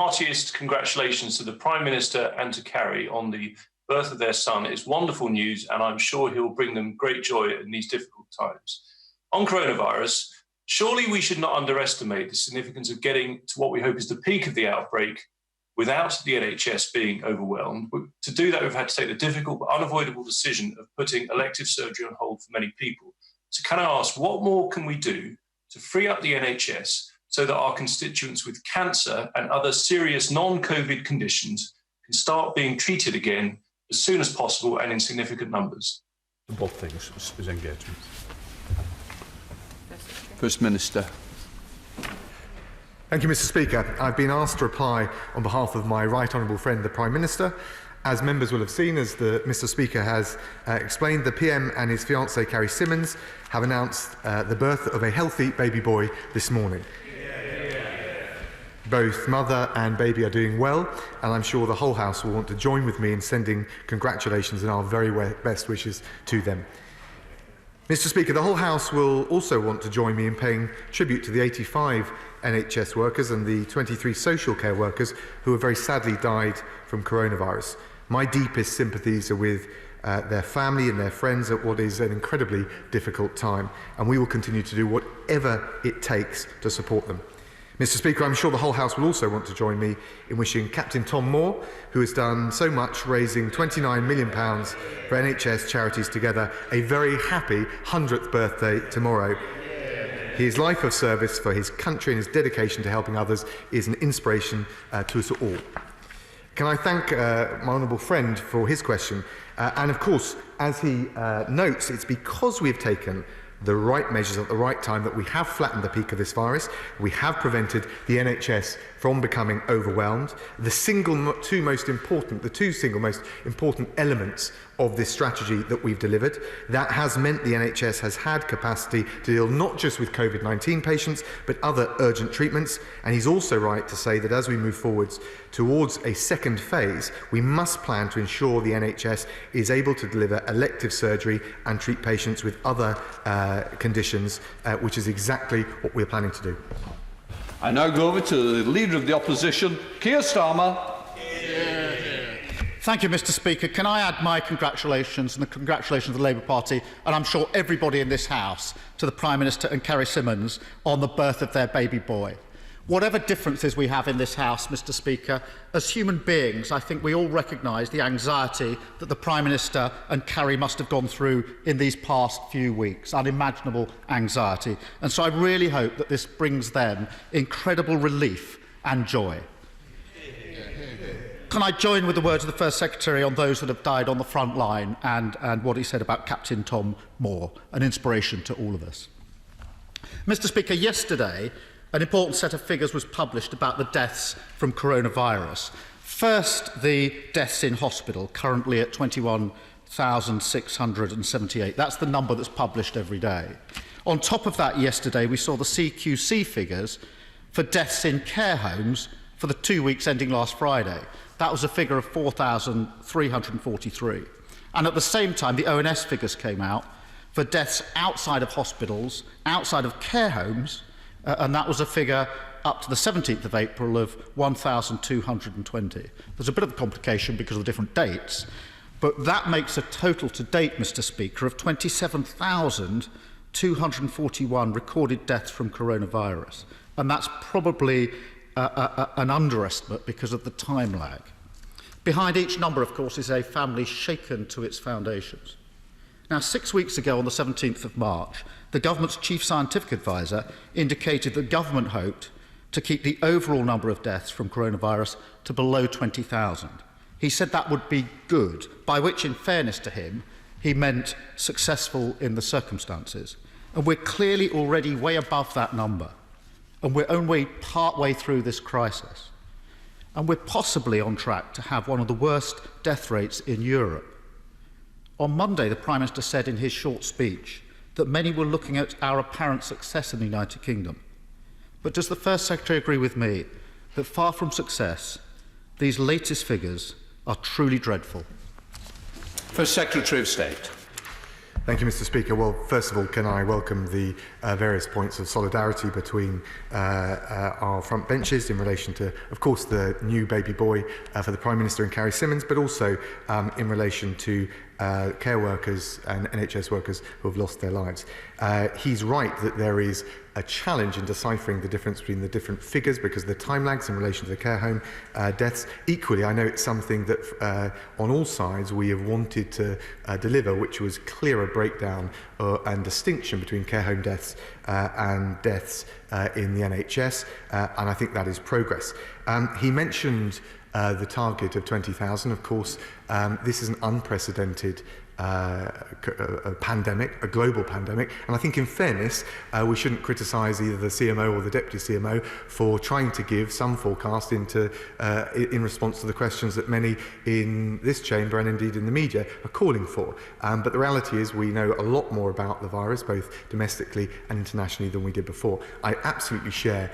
heartiest congratulations to the Prime Minister and to Carrie on the birth of their son. It's wonderful news, and I'm sure he'll bring them great joy in these difficult times. On coronavirus, surely we should not underestimate the significance of getting to what we hope is the peak of the outbreak without the NHS being overwhelmed. To do that, we've had to take the difficult but unavoidable decision of putting elective surgery on hold for many people. So can I ask, what more can we do to free up the NHS so that our constituents with cancer and other serious non-COVID conditions can start being treated again as soon as possible and in significant numbers? Both things is engagement. First Minister. Thank you, Mr. Speaker. I've been asked to reply on behalf of my right honourable friend, the Prime Minister. As members will have seen, as Mr. Speaker has explained, the PM and his fiancée, Carrie Symonds, have announced the birth of a healthy baby boy this morning. Both mother and baby are doing well, and I'm sure the whole House will want to join with me in sending congratulations and our very best wishes to them. Mr. Speaker, the whole House will also want to join me in paying tribute to the 85 NHS workers and the 23 social care workers who have very sadly died from coronavirus. My deepest sympathies are with their family and their friends at what is an incredibly difficult time, and we will continue to do whatever it takes to support them. Mr. Speaker, I'm sure the whole House will also want to join me in wishing Captain Tom Moore, who has done so much, raising £29 million for NHS charities together, a very happy 100th birthday tomorrow. His life of service for his country and his dedication to helping others is an inspiration to us all. Can I thank my honourable friend for his question? And of course, as he notes, it's because we've taken the right measures at the right time that we have flattened the peak of this virus. We have prevented the NHS from becoming overwhelmed. The two single most important elements of this strategy that we've delivered, that has meant the NHS has had capacity to deal not just with COVID-19 patients, but other urgent treatments. And he's also right to say that as we move forwards towards a second phase, we must plan to ensure the NHS is able to deliver elective surgery and treat patients with other conditions, which is exactly what we're planning to do. I now go over to the Leader of the Opposition, Keir Starmer. Thank you, Mr. Speaker. Can I add my congratulations and the congratulations of the Labour Party, and I'm sure everybody in this House, to the Prime Minister and Carrie Symonds on the birth of their baby boy. Whatever differences we have in this House, Mr. Speaker, as human beings, I think we all recognise the anxiety that the Prime Minister and Carrie must have gone through in these past few weeks, unimaginable anxiety. And so I really hope that this brings them incredible relief and joy. Can I join with the words of the First Secretary on those that have died on the front line and what he said about Captain Tom Moore, an inspiration to all of us. Mr. Speaker, yesterday, an important set of figures was published about the deaths from coronavirus. First, the deaths in hospital, currently at 21,678. That's the number that's published every day. On top of that, yesterday, we saw the CQC figures for deaths in care homes for the 2 weeks ending last Friday. That was a figure of 4,343. And at the same time, the ONS figures came out for deaths outside of hospitals, outside of care homes, and that was a figure up to the 17th of April of 1,220. There's a bit of a complication because of the different dates, but that makes a total to date, Mr. Speaker, of 27,241 recorded deaths from coronavirus. And that's probably an underestimate because of the time lag. Behind each number, of course, is a family shaken to its foundations. Now, 6 weeks ago, on the 17th of March, the government's chief scientific advisor indicated that government hoped to keep the overall number of deaths from coronavirus to below 20,000. He said that would be good, by which, in fairness to him, he meant successful in the circumstances. And we're clearly already way above that number. And we're only part-way through this crisis. And we're possibly on track to have one of the worst death rates in Europe. On Monday, the Prime Minister said in his short speech that many were looking at our apparent success in the United Kingdom. But does the First Secretary agree with me that far from success, these latest figures are truly dreadful? First Secretary of State. Thank you, Mr. Speaker. Well, first of all, can I welcome the various points of solidarity between our front benches in relation to, of course, the new baby boy for the Prime Minister and Carrie Symonds, but also in relation to care workers and NHS workers who have lost their lives. He's right that there is a challenge in deciphering the difference between the different figures because of the time lags in relation to the care home deaths. Equally, I know it's something that on all sides we have wanted to deliver, which was clearer breakdown and distinction between care home deaths and deaths in the NHS, and I think that is progress. He mentioned the target of 20,000. Of course, this is an unprecedented a pandemic, a global pandemic, and I think in fairness we shouldn't criticise either the CMO or the Deputy CMO for trying to give some forecast in response to the questions that many in this chamber and indeed in the media are calling for. But the reality is we know a lot more about the virus, both domestically and internationally, than we did before. I absolutely share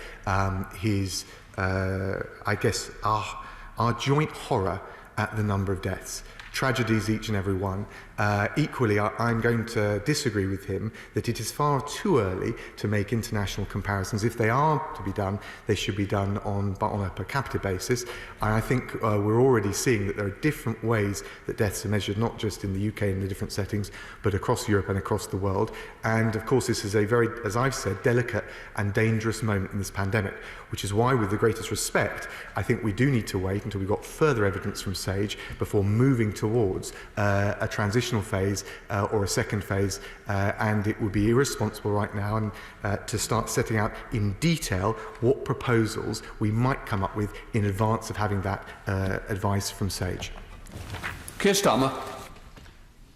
his, I guess, our joint horror at the number of deaths. Tragedies, each and every one. Equally, I'm going to disagree with him that it is far too early to make international comparisons. If they are to be done, they should be done on a per capita basis. And I think we're already seeing that there are different ways that deaths are measured, not just in the UK in the different settings, but across Europe and across the world. And of course, this is a very, as I've said, delicate and dangerous moment in this pandemic, which is why, with the greatest respect, I think we do need to wait until we've got further evidence from SAGE before moving towards a transitional phase or a second phase, and it would be irresponsible right now and to start setting out in detail what proposals we might come up with in advance of having that advice from SAGE. Keir Starmer.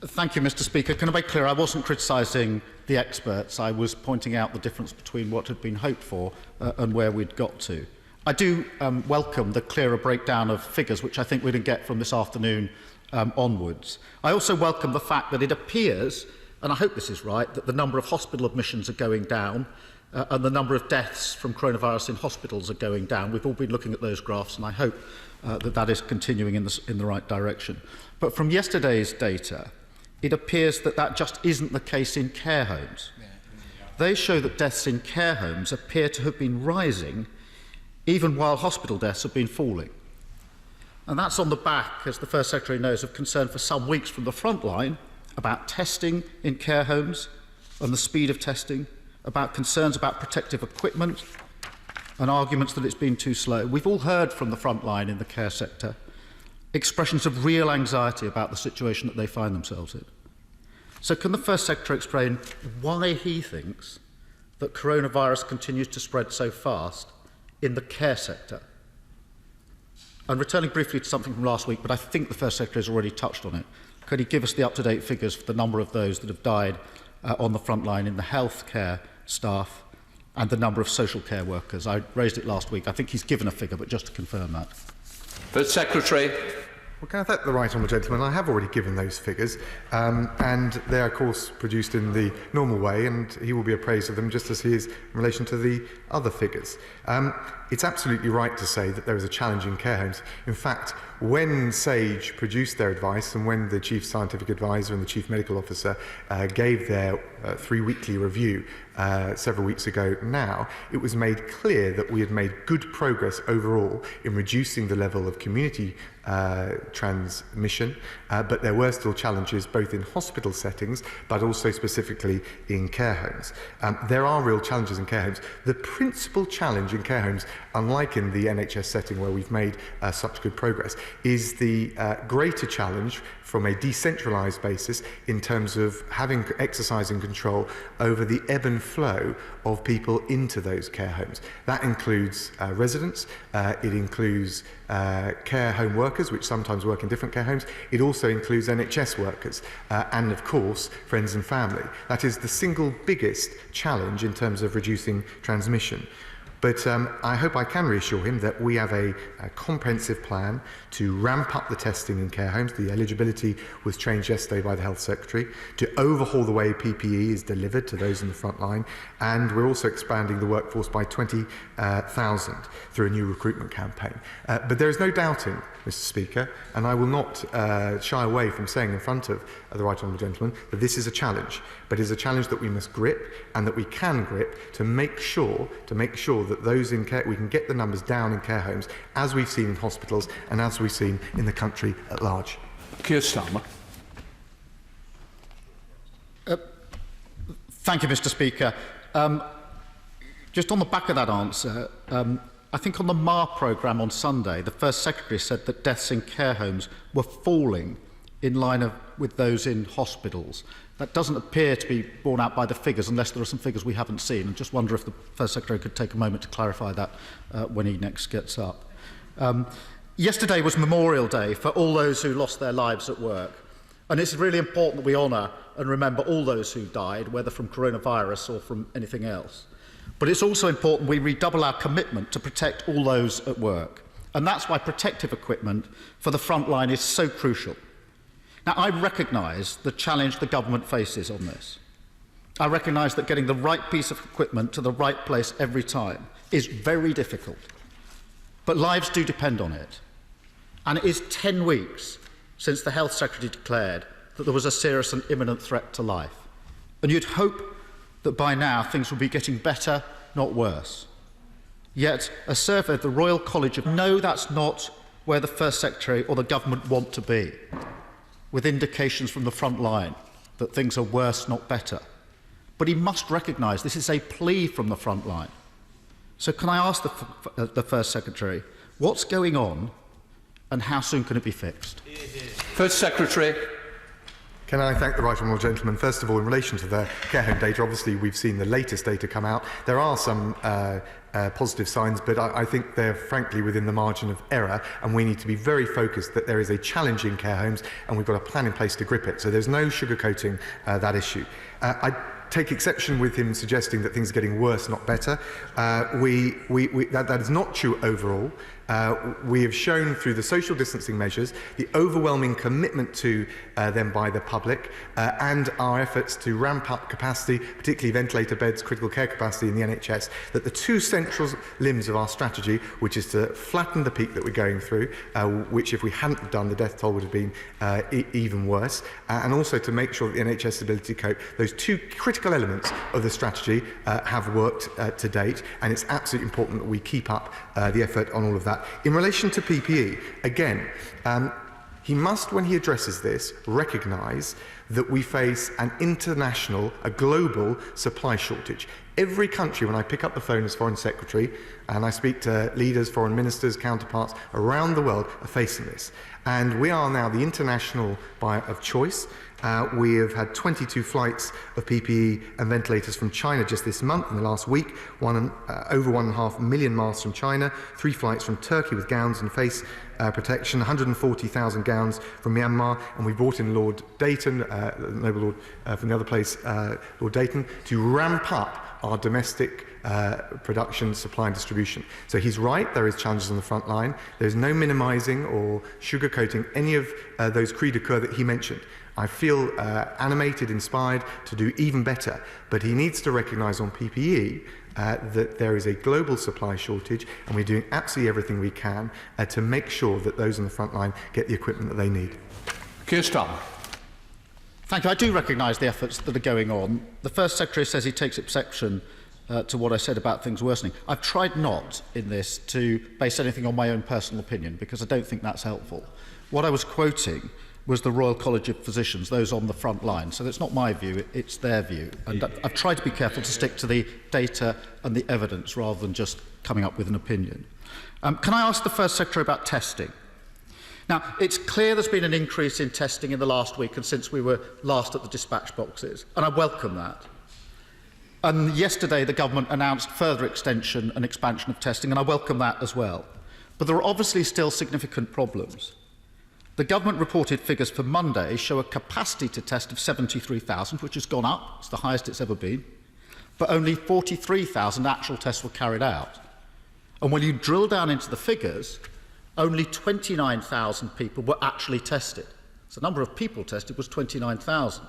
Thank you, Mr. Speaker. Can I make clear I wasn't criticising the experts. I was pointing out the difference between what had been hoped for and where we'd got to. I do welcome the clearer breakdown of figures, which I think we're going to get from this afternoon onwards. I also welcome the fact that it appears, and I hope this is right, that the number of hospital admissions are going down and the number of deaths from coronavirus in hospitals are going down. We've all been looking at those graphs, and I hope that is continuing in the right direction. But from yesterday's data, it appears that just isn't the case in care homes. They show that deaths in care homes appear to have been rising even while hospital deaths have been falling. And that's on the back, as the First Secretary knows, of concern for some weeks from the front line about testing in care homes and the speed of testing, about concerns about protective equipment and arguments that it's been too slow. We've all heard from the front line in the care sector expressions of real anxiety about the situation that they find themselves in. So can the First Secretary explain why he thinks that coronavirus continues to spread so fast in the care sector? And returning briefly to something from last week, but I think the First Secretary has already touched on it, could he give us the up-to-date figures for the number of those that have died on the front line in the healthcare staff and the number of social care workers? I raised it last week. I think he's given a figure, but just to confirm that. First Secretary. Well, can I thank the right honourable gentleman? I have already given those figures, and they are, of course, produced in the normal way, and he will be appraised of them just as he is in relation to the other figures. It's absolutely right to say that there is a challenge in care homes. In fact, when SAGE produced their advice and when the Chief Scientific Advisor and the Chief Medical Officer gave their 3-weekly review several weeks ago now, it was made clear that we had made good progress overall in reducing the level of community transmission, but there were still challenges both in hospital settings but also specifically in care homes. There are real challenges in care homes. The principal challenge in care homes, unlike in the NHS setting where we've made such good progress, is the greater challenge from a decentralised basis in terms of exercising control over the ebb and flow of people into those care homes. That includes residents, it includes care home workers, which sometimes work in different care homes. It also includes NHS workers and, of course, friends and family. That is the single biggest challenge in terms of reducing transmission. But I hope I can reassure him that we have a comprehensive plan to ramp up the testing in care homes. The eligibility was changed yesterday by the Health Secretary to overhaul the way PPE is delivered to those in the front line. And we're also expanding the workforce by 20,000 through a new recruitment campaign. But there is no doubting, Mr. Speaker, and I will not shy away from saying in front of the Right Honourable Gentleman that this is a challenge, but it is a challenge that we must grip and that we can grip to make sure that those in care, we can get the numbers down in care homes, as we've seen in hospitals and as we've seen in the country at large. Keir Starmer. Thank you, Mr. Speaker. Just on the back of that answer, I think on the MAR programme on Sunday, the First Secretary said that deaths in care homes were falling in line with those in hospitals. That doesn't appear to be borne out by the figures, unless there are some figures we haven't seen. And just wonder if the First Secretary could take a moment to clarify that when he next gets up. Yesterday was Memorial Day for all those who lost their lives at work. And it's really important that we honour and remember all those who died, whether from coronavirus or from anything else. But it's also important we redouble our commitment to protect all those at work. And that's why protective equipment for the front line is so crucial. Now, I recognise the challenge the government faces on this. I recognise that getting the right piece of equipment to the right place every time is very difficult. But lives do depend on it. And it is 10 weeks since the Health Secretary declared that there was a serious and imminent threat to life. And you'd hope that by now things will be getting better, not worse. Yet a survey of the Royal College of no, that's not where the First Secretary or the government want to be, with indications from the front line that things are worse, not better. But he must recognise this is a plea from the front line. So can I ask the First Secretary, what's going on and how soon can it be fixed? First Secretary. Can I thank the Right Honourable Gentleman? First of all, in relation to the care home data, obviously we've seen the latest data come out. There are some positive signs, but I think they're frankly within the margin of error, and we need to be very focused that there is a challenge in care homes and we've got a plan in place to grip it. So there's no sugarcoating that issue. I take exception with him suggesting that things are getting worse, not better. That is not true overall. We have shown through the social distancing measures the overwhelming commitment to them by the public and our efforts to ramp up capacity, particularly ventilator beds, critical care capacity in the NHS, that the two central limbs of our strategy, which is to flatten the peak that we're going through, which if we hadn't done, the death toll would have been even worse, and also to make sure that the NHS ability to cope, those two critical elements of the strategy have worked to date, and it's absolutely important that we keep up the effort on all of that. In relation to PPE, again, he must, when he addresses this, recognise that we face an international, a global supply shortage. Every country, when I pick up the phone as Foreign Secretary and I speak to leaders, foreign ministers, counterparts around the world, are facing this. And we are now the international buyer of choice. We have had 22 flights of PPE and ventilators from China just this month, in the last week, over 1.5 million masks from China, 3 flights from Turkey with gowns and face protection, 140,000 gowns from Myanmar, and we brought in Lord Dayton, the Noble Lord from the other place, Lord Dayton, to ramp up our domestic production, supply and distribution. So he's right, there is challenges on the front line. There's no minimising or sugarcoating any of those cris de coeur that he mentioned. I feel animated, inspired to do even better, but he needs to recognise on PPE that there is a global supply shortage, and we're doing absolutely everything we can to make sure that those on the front line get the equipment that they need. Keir Starmer. Thank you. I do recognise the efforts that are going on. The First Secretary says he takes exception to what I said about things worsening. I've tried not, in this, to base anything on my own personal opinion, because I don't think that's helpful. What I was quoting was the Royal College of Physicians, those on the front line. So it's not my view, it's their view. And I've tried to be careful to stick to the data and the evidence rather than just coming up with an opinion. Can I ask the First Secretary about testing? Now, it's clear there's been an increase in testing in the last week and since we were last at the dispatch boxes, and I welcome that. And yesterday, the government announced further extension and expansion of testing, and I welcome that as well. But there are obviously still significant problems. The government reported figures for Monday show a capacity to test of 73,000, which has gone up. It's the highest it's ever been. But only 43,000 actual tests were carried out. And when you drill down into the figures, only 29,000 people were actually tested. So the number of people tested was 29,000.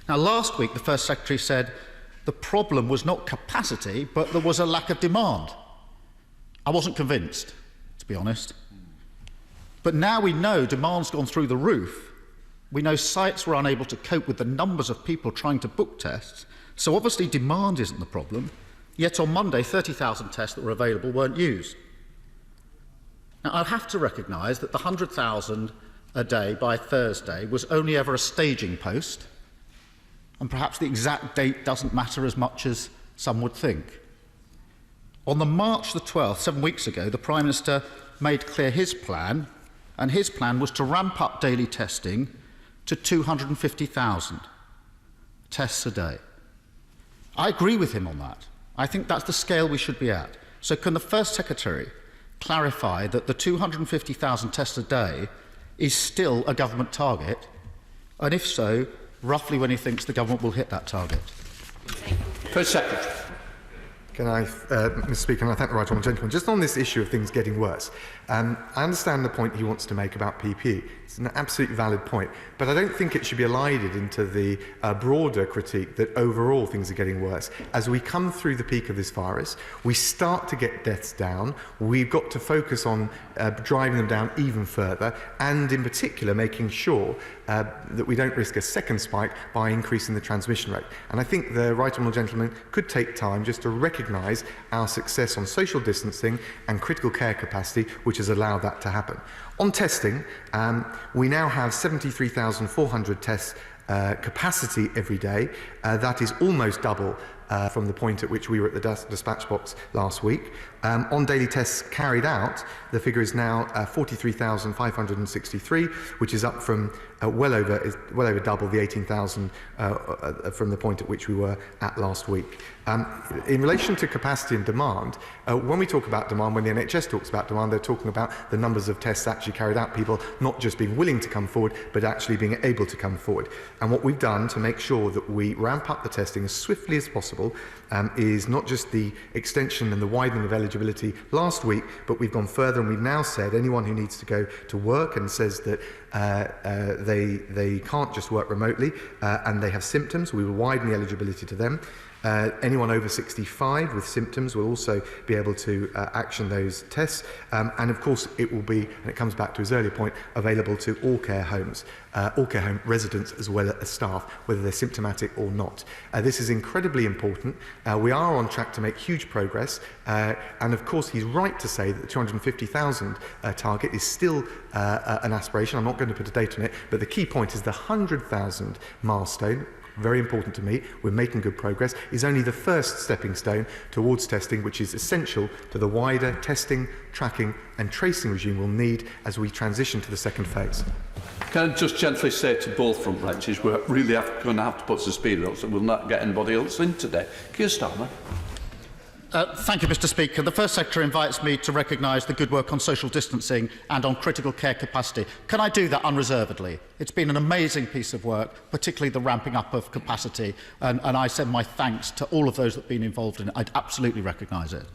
Now, last week, the First Secretary said the problem was not capacity, but there was a lack of demand. I wasn't convinced, to be honest. But now we know demand's gone through the roof. We know sites were unable to cope with the numbers of people trying to book tests. So obviously demand isn't the problem. Yet on Monday, 30,000 tests that were available weren't used. Now, I'll have to recognise that the 100,000 a day by Thursday was only ever a staging post, and perhaps the exact date doesn't matter as much as some would think. On the March the 12th, 7 weeks ago, the Prime Minister made clear his plan, and his plan was to ramp up daily testing to 250,000 tests a day. I agree with him on that. I think that's the scale we should be at. So can the First Secretary clarify that the 250,000 tests a day is still a government target? And if so, roughly when he thinks the government will hit that target? First Secretary. Can I, Mr. Speaker, and I thank the right honourable gentleman, just on this issue of things getting worse. I understand the point he wants to make about PPE. It's an absolutely valid point, but I don't think it should be elided into the broader critique that overall things are getting worse. As we come through the peak of this virus, we start to get deaths down. We've got to focus on driving them down even further, and in particular making sure that we don't risk a second spike by increasing the transmission rate. And I think the right honourable gentleman could take time just to recognise our success on social distancing and critical care capacity, which has allowed that to happen. On testing, we now have 73,400 tests capacity every day. That is almost double from the point at which we were at the dispatch box last week. On daily tests carried out, the figure is now 43,563, which is up from well over double the 18,000 from the point at which we were at last week. In relation to capacity and demand, when we talk about demand, when the NHS talks about demand, they're talking about the numbers of tests actually carried out, people not just being willing to come forward, but actually being able to come forward. And what we've done to make sure that we ramp up the testing as swiftly as possible is not just the extension and the widening of eligibility last week, but we've gone further and we've now said anyone who needs to go to work and says that they can't just work remotely and they have symptoms, we will widen the eligibility to them. Anyone over 65 with symptoms will also be able to action those tests. And of course, it will be, and it comes back to his earlier point, available to all care homes, all care home residents as well as staff, whether they're symptomatic or not. This is incredibly important. We are on track to make huge progress. And of course, he's right to say that the 250,000 target is still an aspiration. I'm not going to put a date on it, but the key point is the 100,000 milestone. Very important to me, we're making good progress, is only the first stepping stone towards testing, which is essential to the wider testing, tracking and tracing regime we'll need as we transition to the second phase. Can I just gently say to both front benches, we're really going to have to put some speed up so we'll not get anybody else in today. Keir Starmer. Thank you, Mr. Speaker. The First Secretary invites me to recognise the good work on social distancing and on critical care capacity. Can I do that unreservedly? It's been an amazing piece of work, particularly the ramping up of capacity, and I send my thanks to all of those that have been involved in it. I'd absolutely recognise it.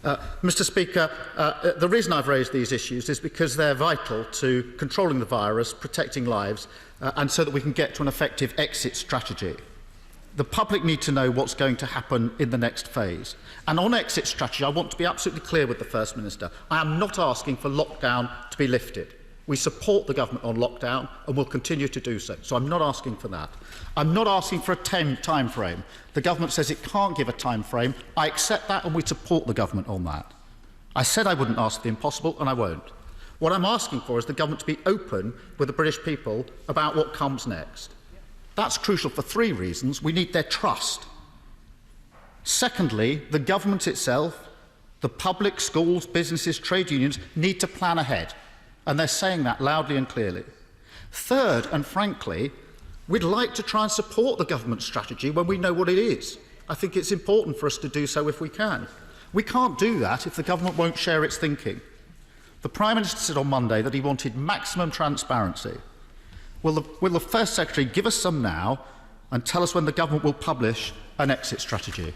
Mr. Speaker, the reason I've raised these issues is because they're vital to controlling the virus, protecting lives, and so that we can get to an effective exit strategy. The public need to know what's going to happen in the next phase. And on exit strategy, I want to be absolutely clear with the First Minister. I am not asking for lockdown to be lifted. We support the government on lockdown and will continue to do so. So I'm not asking for that. I'm not asking for a time frame. The government says it can't give a time frame. I accept that and we support the government on that. I said I wouldn't ask the impossible and I won't. What I'm asking for is the government to be open with the British people about what comes next. That's crucial for three reasons. We need their trust. Secondly, the government itself, the public, schools, businesses, trade unions need to plan ahead. And they're saying that loudly and clearly. Third, and frankly, we'd like to try and support the government strategy when we know what it is. I think it's important for us to do so if we can. We can't do that if the government won't share its thinking. The Prime Minister said on Monday that he wanted maximum transparency. Will the First Secretary give us some now and tell us when the government will publish an exit strategy?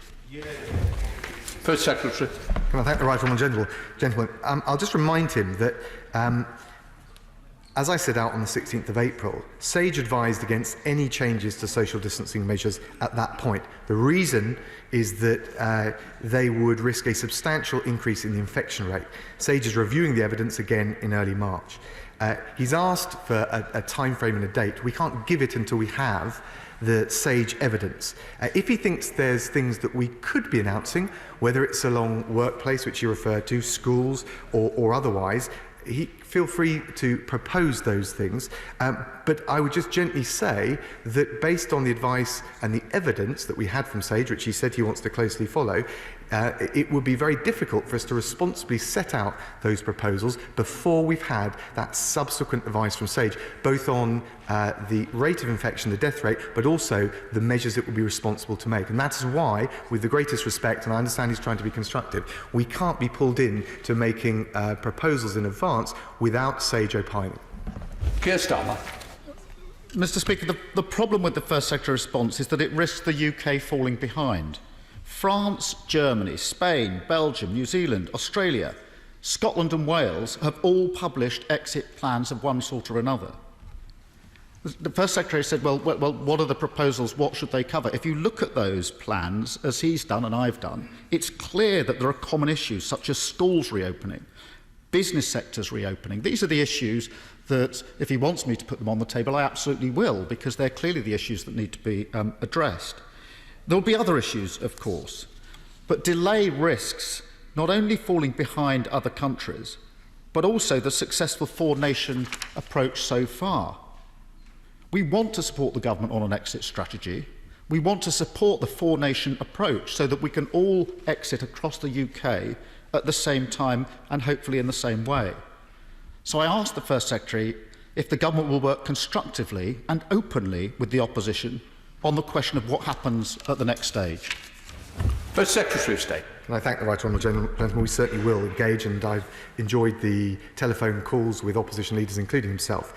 First Secretary. Can I thank the right honourable gentleman? I'll just remind him that, as I set out on the 16th of April, SAGE advised against any changes to social distancing measures at that point. The reason is that they would risk a substantial increase in the infection rate. SAGE is reviewing the evidence again in early March. He's asked for a time frame and a date. We can't give it until we have the SAGE evidence. If he thinks there's things that we could be announcing, whether it's along workplace, which you referred to, schools or otherwise, feel free to propose those things. But I would just gently say that based on the advice and the evidence that we had from SAGE, which he said he wants to closely follow, it would be very difficult for us to responsibly set out those proposals before we've had that subsequent advice from SAGE, both on the rate of infection, the death rate, but also the measures it would be responsible to make. And that's why, with the greatest respect, and I understand he's trying to be constructive, we can't be pulled in to making proposals in advance without SAGE opining. Keir Starmer. Mr. Speaker, the problem with the First Secretary response is that it risks the UK falling behind. France, Germany, Spain, Belgium, New Zealand, Australia, Scotland and Wales have all published exit plans of one sort or another. The First Secretary said, well, what are the proposals? What should they cover? If you look at those plans, as he's done and I've done, it's clear that there are common issues such as schools reopening, business sectors reopening. These are the issues that, if he wants me to put them on the table, I absolutely will, because they're clearly the issues that need to be addressed. There will be other issues, of course, but delay risks not only falling behind other countries, but also the successful four-nation approach so far. We want to support the government on an exit strategy. We want to support the four-nation approach so that we can all exit across the UK at the same time and hopefully in the same way. So I asked the First Secretary if the government will work constructively and openly with the opposition on the question of what happens at the next stage. First Secretary of State. And I thank the right honourable gentleman. We certainly will engage, and I've enjoyed the telephone calls with opposition leaders, including himself.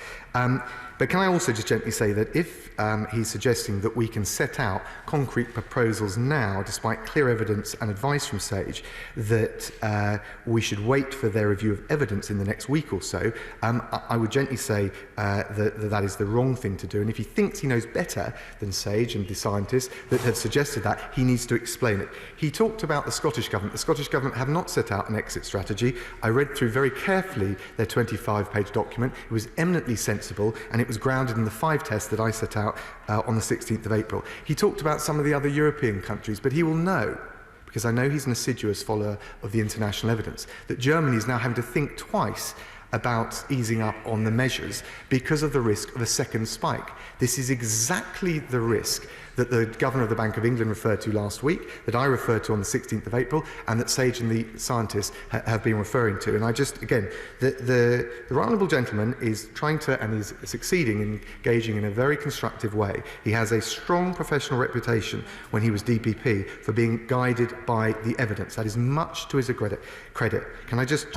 But can I also just gently say that if he's suggesting that we can set out concrete proposals now, despite clear evidence and advice from SAGE, that we should wait for their review of evidence in the next week or so, I would gently say that is the wrong thing to do. And if he thinks he knows better than SAGE and the scientists that have suggested that, he needs to explain it. He talked about the Scottish Government. The Scottish Government have not set out an exit strategy. I read through very carefully their 25-page document. It was eminently sensible, and it was grounded in the 5 tests that I set out on the 16th of April. He talked about some of the other European countries, but he will know, because I know he's an assiduous follower of the international evidence, that Germany is now having to think twice about easing up on the measures because of the risk of a second spike. This is exactly the risk that the Governor of the Bank of England referred to last week, that I referred to on the 16th of April, and that SAGE and the scientists have been referring to. And I just, again, the right honourable gentleman is trying to, and is succeeding in engaging in a very constructive way. He has a strong professional reputation when he was DPP for being guided by the evidence. That is much to his credit. Can I just...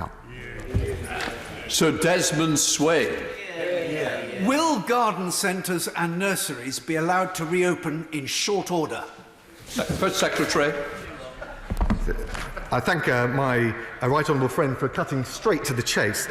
Sir Desmond Swayne. Will garden centres and nurseries be allowed to reopen in short order? First Secretary. I thank my right honourable friend for cutting straight to the chase.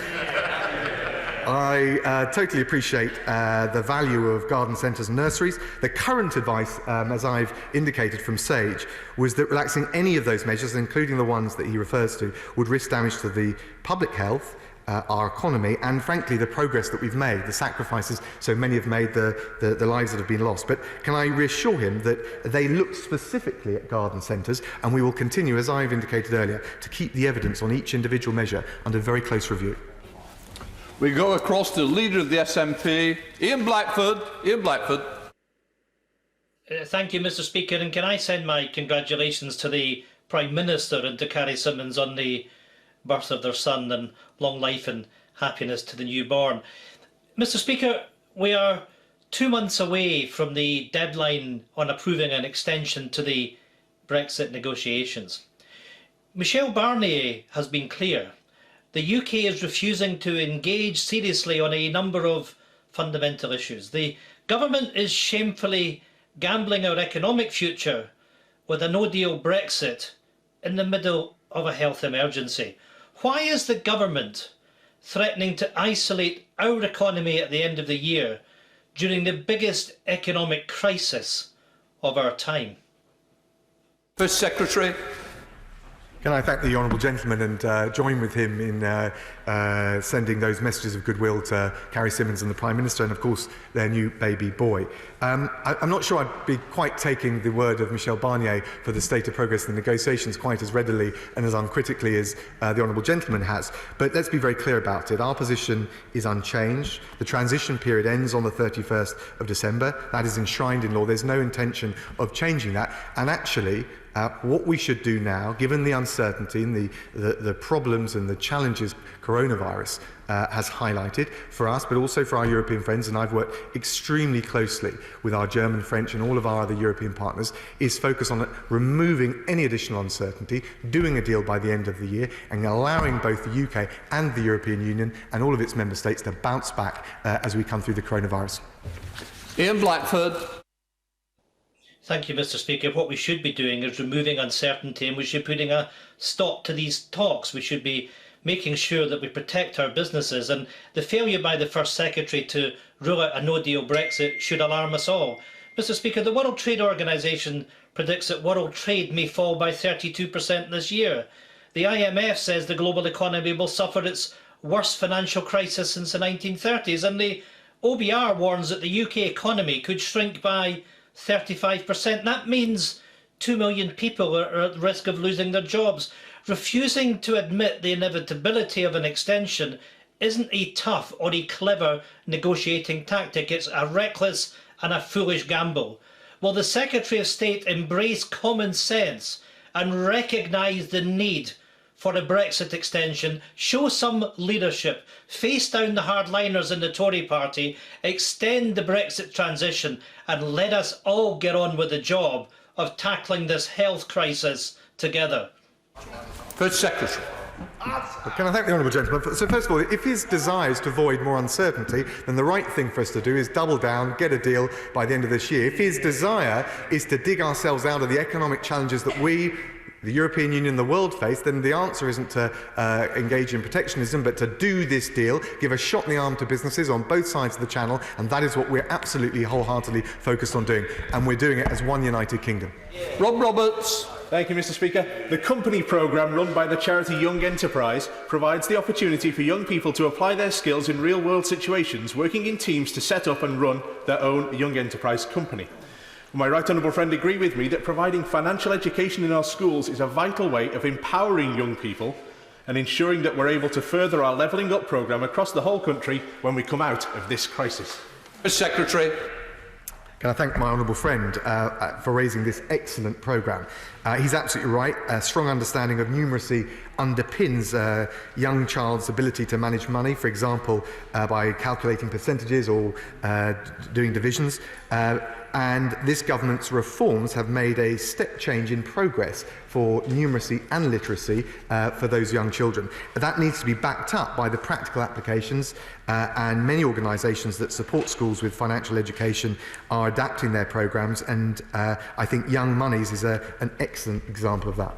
I totally appreciate the value of garden centres and nurseries. The current advice, as I've indicated from SAGE, was that relaxing any of those measures, including the ones that he refers to, would risk damage to the public health, our economy, and frankly the progress that we've made, the sacrifices so many have made, the lives that have been lost. But can I reassure him that they look specifically at garden centres, and we will continue, as I've indicated earlier, to keep the evidence on each individual measure under very close review. We go across to the Leader of the SNP, Ian Blackford. Ian Blackford. Thank you, Mr. Speaker, and can I send my congratulations to the Prime Minister and to Carrie Symonds on the birth of their son, and long life and happiness to the newborn. Mr. Speaker, we are 2 months away from the deadline on approving an extension to the Brexit negotiations. Michel Barnier has been clear. The UK is refusing to engage seriously on a number of fundamental issues. The government is shamefully gambling our economic future with a no-deal Brexit in the middle of a health emergency? Why is the government threatening to isolate our economy at the end of the year during the biggest economic crisis of our time? First Secretary. Can I thank the honourable gentleman and join with him in sending those messages of goodwill to Carrie Symonds and the Prime Minister and, of course, their new baby boy. I'm not sure I'd be quite taking the word of Michel Barnier for the state of progress in the negotiations quite as readily and as uncritically as the honourable gentleman has. But let's be very clear about it. Our position is unchanged. The transition period ends on the 31st of December. That is enshrined in law. There's no intention of changing that. And actually, what we should do now, given the uncertainty and the problems and the challenges coronavirus has highlighted for us, but also for our European friends, and I've worked extremely closely with our German, French and all of our other European partners, is focus on removing any additional uncertainty, doing a deal by the end of the year and allowing both the UK and the European Union and all of its member states to bounce back as we come through the coronavirus. Ian Blackford. Thank you, Mr. Speaker. What we should be doing is removing uncertainty, and we should be putting a stop to these talks. We should be making sure that we protect our businesses, and the failure by the First Secretary to rule out a no-deal Brexit should alarm us all. Mr. Speaker, the World Trade Organization predicts that world trade may fall by 32% this year. The IMF says the global economy will suffer its worst financial crisis since the 1930s, and the OBR warns that the UK economy could shrink by 35%. That means 2 million people are at risk of losing their jobs. Refusing to admit the inevitability of an extension isn't a tough or a clever negotiating tactic. It's a reckless and a foolish gamble. Will the Secretary of State embrace common sense and recognise the need for a Brexit extension, show some leadership, face down the hardliners in the Tory party, extend the Brexit transition and let us all get on with the job of tackling this health crisis together? First Secretary. Can I thank the honourable gentleman? So first of all, if his desire is to avoid more uncertainty, then the right thing for us to do is double down, get a deal by the end of this year. If his desire is to dig ourselves out of the economic challenges that we, the European Union and the world face, then the answer isn't to engage in protectionism, but to do this deal, give a shot in the arm to businesses on both sides of the channel, and that is what we're absolutely wholeheartedly focused on doing, and we're doing it as one United Kingdom. Rob Roberts. Thank you, Mr. Speaker. The company programme run by the charity Young Enterprise provides the opportunity for young people to apply their skills in real-world situations, working in teams to set up and run their own Young Enterprise company. My right honourable friend agree with me that providing financial education in our schools is a vital way of empowering young people and ensuring that we're able to further our Levelling Up programme across the whole country when we come out of this crisis. Mr. Secretary. Can I thank my honourable friend for raising this excellent programme. He's absolutely right. A strong understanding of numeracy underpins a young child's ability to manage money, for example, by calculating percentages or doing divisions. And this government's reforms have made a step change in progress for numeracy and literacy for those young children. That needs to be backed up by the practical applications, and many organisations that support schools with financial education are adapting their programmes, and I think Young Monies is an excellent example of that.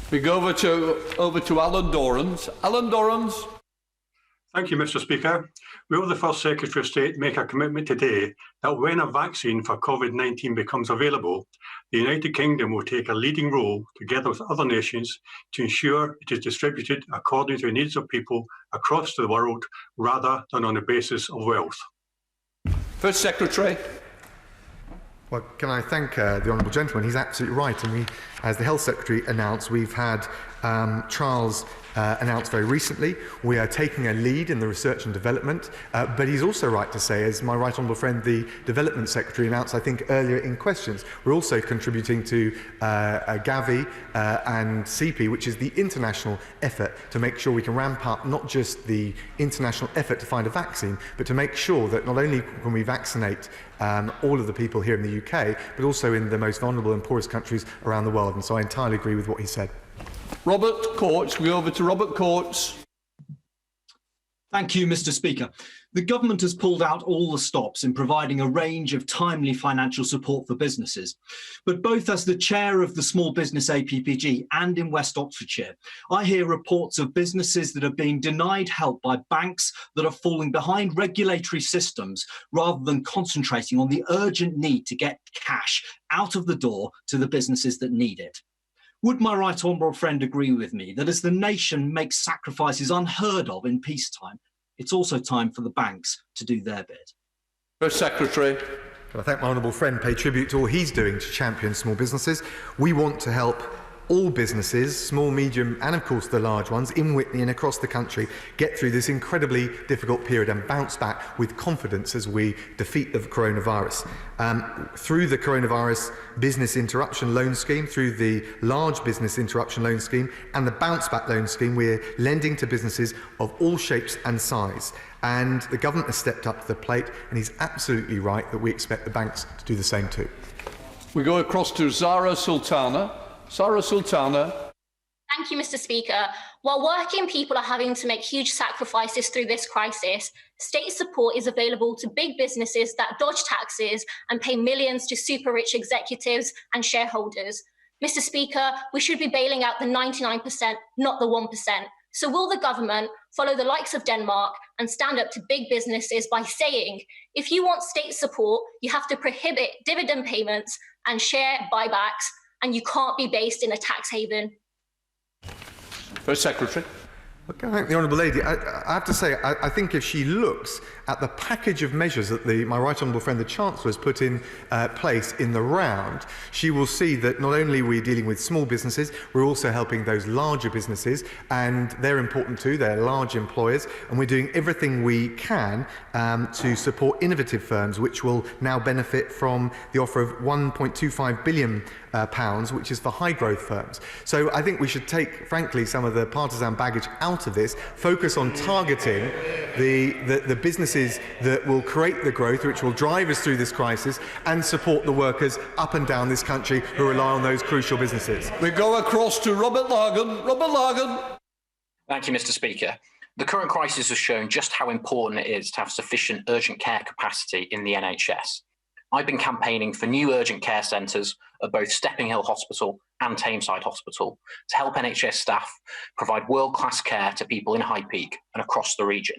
We go over to Alan Dorans. Alan Dorans. Thank you, Mr. Speaker. Will the First Secretary of State make a commitment today that when a vaccine for COVID-19 becomes available, the United Kingdom will take a leading role, together with other nations, to ensure it is distributed according to the needs of people across the world, rather than on the basis of wealth? First Secretary. Well, can I thank the honourable gentleman? He's absolutely right. And we, as the Health Secretary announced, we've had trials announced very recently. We are taking a lead in the research and development, but he's also right to say, as my right honourable friend, the Development Secretary announced, I think, earlier in questions, we're also contributing to Gavi and CP, which is the international effort to make sure we can ramp up not just the international effort to find a vaccine, but to make sure that not only can we vaccinate all of the people here in the UK, but also in the most vulnerable and poorest countries around the world. And so I entirely agree with what he said. Robert Coates. We go over to Robert Coates. Thank you, Mr. Speaker. The government has pulled out all the stops in providing a range of timely financial support for businesses. But both as the chair of the Small Business APPG and in West Oxfordshire, I hear reports of businesses that are being denied help by banks that are falling behind regulatory systems rather than concentrating on the urgent need to get cash out of the door to the businesses that need it. Would my right honourable friend agree with me that as the nation makes sacrifices unheard of in peacetime, it's also time for the banks to do their bit? First Secretary. Can I thank my honourable friend, pay tribute to all he's doing to champion small businesses. We want to help all businesses, small, medium and of course the large ones in Witney and across the country, get through this incredibly difficult period and bounce back with confidence as we defeat the coronavirus. Through the coronavirus business interruption loan scheme, through the large business interruption loan scheme and the bounce back loan scheme, we're lending to businesses of all shapes and size. And the government has stepped up to the plate, and he's absolutely right that we expect the banks to do the same too. We go across to Zara Sultana. Zara Sultana. Thank you, Mr. Speaker. While working people are having to make huge sacrifices through this crisis, state support is available to big businesses that dodge taxes and pay millions to super rich executives and shareholders. Mr. Speaker, we should be bailing out the 99%, not the 1%. So will the government follow the likes of Denmark and stand up to big businesses by saying, if you want state support, you have to prohibit dividend payments and share buybacks, and you can't be based in a tax haven? First Secretary. Okay, I thank the honourable lady. I have to say, I think if she looks at the package of measures that my right honourable friend, the Chancellor, has put in place in the round, she will see that not only are we dealing with small businesses, we're also helping those larger businesses, and they're important too, they're large employers, and we're doing everything we can to support innovative firms, which will now benefit from the offer of £1.25 billion, which is for high growth firms. So I think we should take, frankly, some of the partisan baggage out of this, focus on targeting the businesses that will create the growth, which will drive us through this crisis, and support the workers up and down this country who rely on those crucial businesses. We go across to Robert Largan. Robert Largan. Thank you, Mr. Speaker. The current crisis has shown just how important it is to have sufficient urgent care capacity in the NHS. I've been campaigning for new urgent care centres at both Stepping Hill Hospital and Tameside Hospital to help NHS staff provide world-class care to people in High Peak and across the region.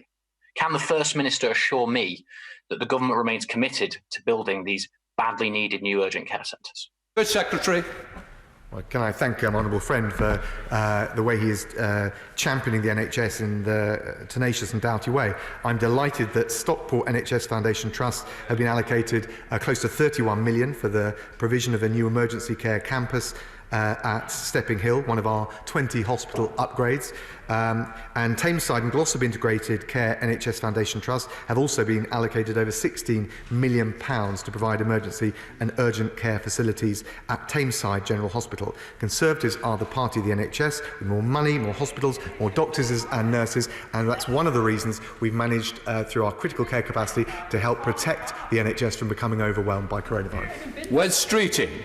Can the First Minister assure me that the government remains committed to building these badly needed new urgent care centres? First Secretary. Well, can I thank my honourable friend for the way he is championing the NHS in the tenacious and doughty way. I'm delighted that Stockport NHS Foundation Trust have been allocated close to £31 million for the provision of a new emergency care campus at Stepping Hill, one of our 20 hospital upgrades. And Tameside and Glossop Integrated Care NHS Foundation Trust have also been allocated over £16 million to provide emergency and urgent care facilities at Tameside General Hospital. Conservatives are the party of the NHS with more money, more hospitals, more doctors and nurses, and that's one of the reasons we've managed through our critical care capacity to help protect the NHS from becoming overwhelmed by coronavirus. Wes Streeting.